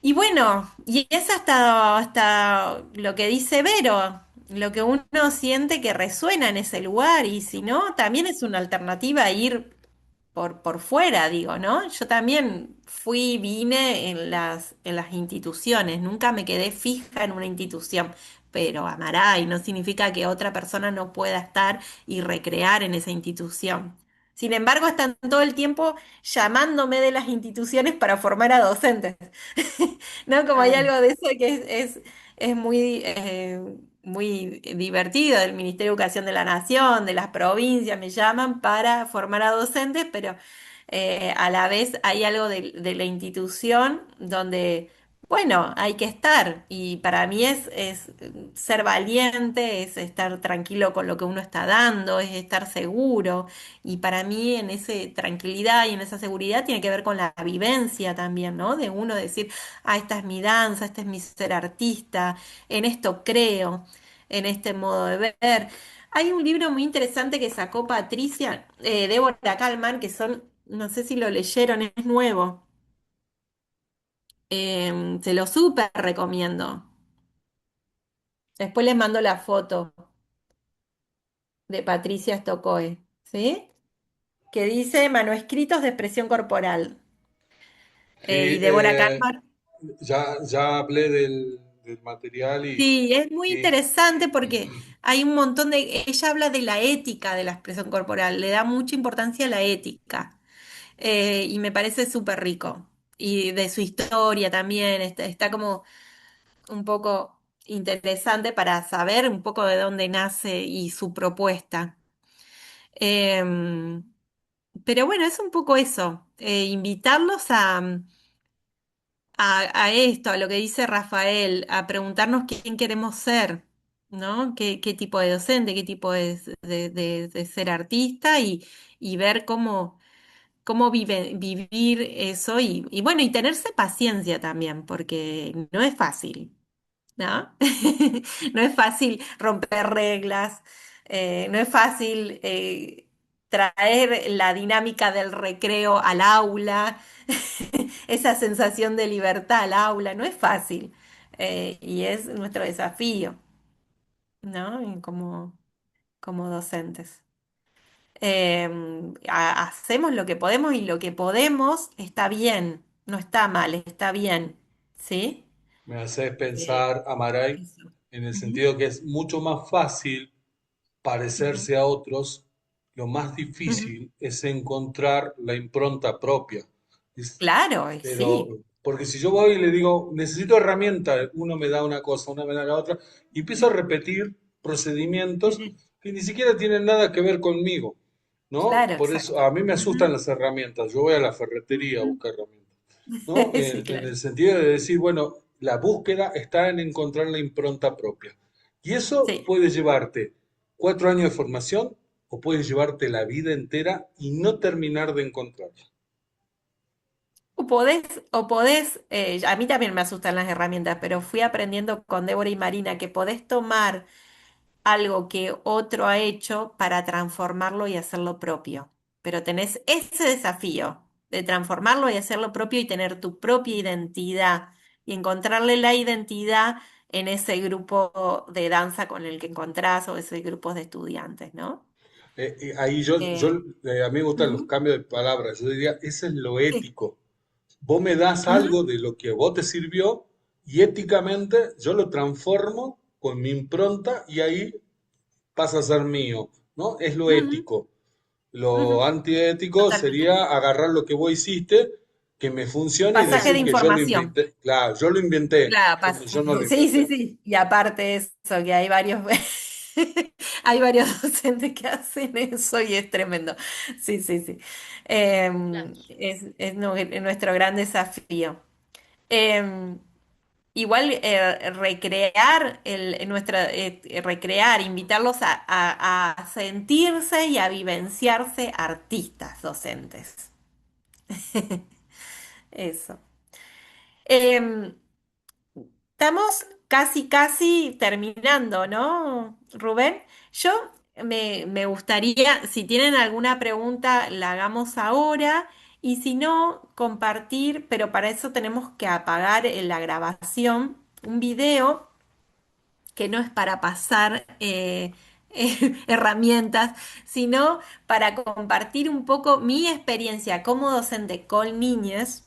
Y bueno, y es hasta lo que dice Vero, lo que uno siente que resuena en ese lugar, y si no, también es una alternativa ir por fuera, digo, ¿no? Yo también vine en las instituciones, nunca me quedé fija en una institución, pero Amaray no significa que otra persona no pueda estar y recrear en esa institución. Sin embargo, están todo el tiempo llamándome de las instituciones para formar a docentes. ¿No? Como hay ah, algo de eso que es muy, muy divertido, del Ministerio de Educación de la Nación, de las provincias, me llaman para formar a docentes, pero a la vez hay algo de la institución donde, bueno, hay que estar. Y para mí es ser valiente, es estar tranquilo con lo que uno está dando, es estar seguro. Y para mí en esa tranquilidad y en esa seguridad tiene que ver con la vivencia también, ¿no? De uno decir, ah, esta es mi danza, este es mi ser artista, en esto creo, en este modo de ver. Hay un libro muy interesante que sacó Patricia, Débora Kalman, que son, no sé si lo leyeron, es nuevo. Se lo súper recomiendo. Después les mando la foto de Patricia Stokoe, ¿sí? Que dice Manuscritos de expresión corporal. Sí, Y Débora Kalman. ya hablé del material Sí, es muy y interesante porque hay un montón de, ella habla de la ética de la expresión corporal, le da mucha importancia a la ética, y me parece súper rico. Y de su historia también, está como un poco interesante para saber un poco de dónde nace y su propuesta. Em, pero bueno, es un poco eso, invitarlos a esto, a lo que dice Rafael, a preguntarnos quién queremos ser, ¿no? ¿Qué tipo de docente, qué tipo de ser artista y ver cómo vivir eso y bueno, y tenerse paciencia también, porque no es fácil. ¿No? No es fácil romper reglas, no es fácil traer la dinámica del recreo al aula, esa sensación de libertad al aula, no es fácil. Y es nuestro desafío, ¿no? Y como docentes. Hacemos lo que podemos y lo que podemos está bien, no está mal, está bien, ¿sí? Me haces Eh, pensar, Amaray, eso. en el Ujú, sentido que es mucho más fácil ujú, parecerse a otros, lo más ujú. difícil es encontrar la impronta propia. Es- Claro, y pero, sí. porque si yo voy y le digo, necesito herramientas, uno me da una cosa, uno me da la otra, y empiezo a repetir procedimientos Ujú. que ni siquiera tienen nada que ver conmigo, ¿no? Claro, Por eso exacto. a mí me asustan Ujú, las herramientas. Yo voy a la ferretería a ujú. buscar herramientas, ¿no? Sí, En claro. el sentido de decir, bueno, la búsqueda está en encontrar la impronta propia. Y eso Sí. puede llevarte 4 años de formación o puede llevarte la vida entera y no terminar de encontrarla. A mí también me asustan las herramientas, pero fui aprendiendo con Débora y Marina que podés tomar algo que otro ha hecho para transformarlo y hacerlo propio. Pero tenés ese desafío de transformarlo y hacerlo propio y tener tu propia identidad y encontrarle la identidad en ese grupo de danza con el que encontrás o ese grupo de estudiantes, ¿no? Ahí Eh, a mí me gustan los ujú, cambios de palabras. Yo diría, eso es lo sí, ético. Vos me das ujú, algo de lo que a vos te sirvió y éticamente yo lo transformo con mi impronta y ahí pasa a ser mío, ¿no? Es lo ujú, ético. Lo ujú, antiético totalmente. sería agarrar lo que vos hiciste, que me funcione y Pasaje de decir que yo lo información. inventé. Claro, yo lo inventé. Claro, Yo no lo sí, sí, inventé. sí. Y aparte eso, que hay varios, hay varios docentes que hacen eso y es tremendo. Sí, sí, sí. Es nuestro gran desafío. Em, Igual recrear recrear, invitarlos a sentirse y a vivenciarse artistas docentes. Eso. Em, Estamos casi terminando, ¿no, Rubén? Yo me gustaría, si tienen alguna pregunta, la hagamos ahora y si no, compartir, pero para eso tenemos que apagar la grabación, un video que no es para pasar herramientas, sino para compartir un poco mi experiencia como docente con niñas,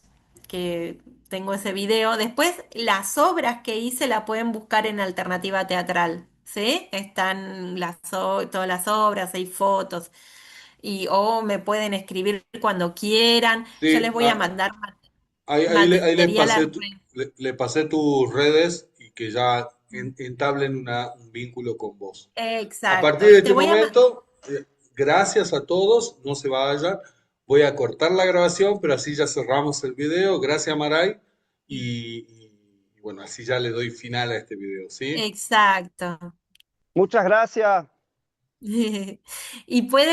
que tengo ese video. Después, las obras que hice la pueden buscar en Alternativa Teatral, ¿sí? Están todas las obras, hay fotos, o me pueden escribir cuando quieran. Yo les Sí, voy a mandar ahí le material pasé, a... le pasé tus redes y que ya entablen un vínculo con vos. A Exacto, partir de y te este voy a... momento, gracias a todos, no se vayan. Voy a cortar la grabación, pero así ya cerramos el video. Gracias, Maray. Y bueno, así ya le doy final a este video, ¿sí? Exacto. Muchas gracias. Y pueden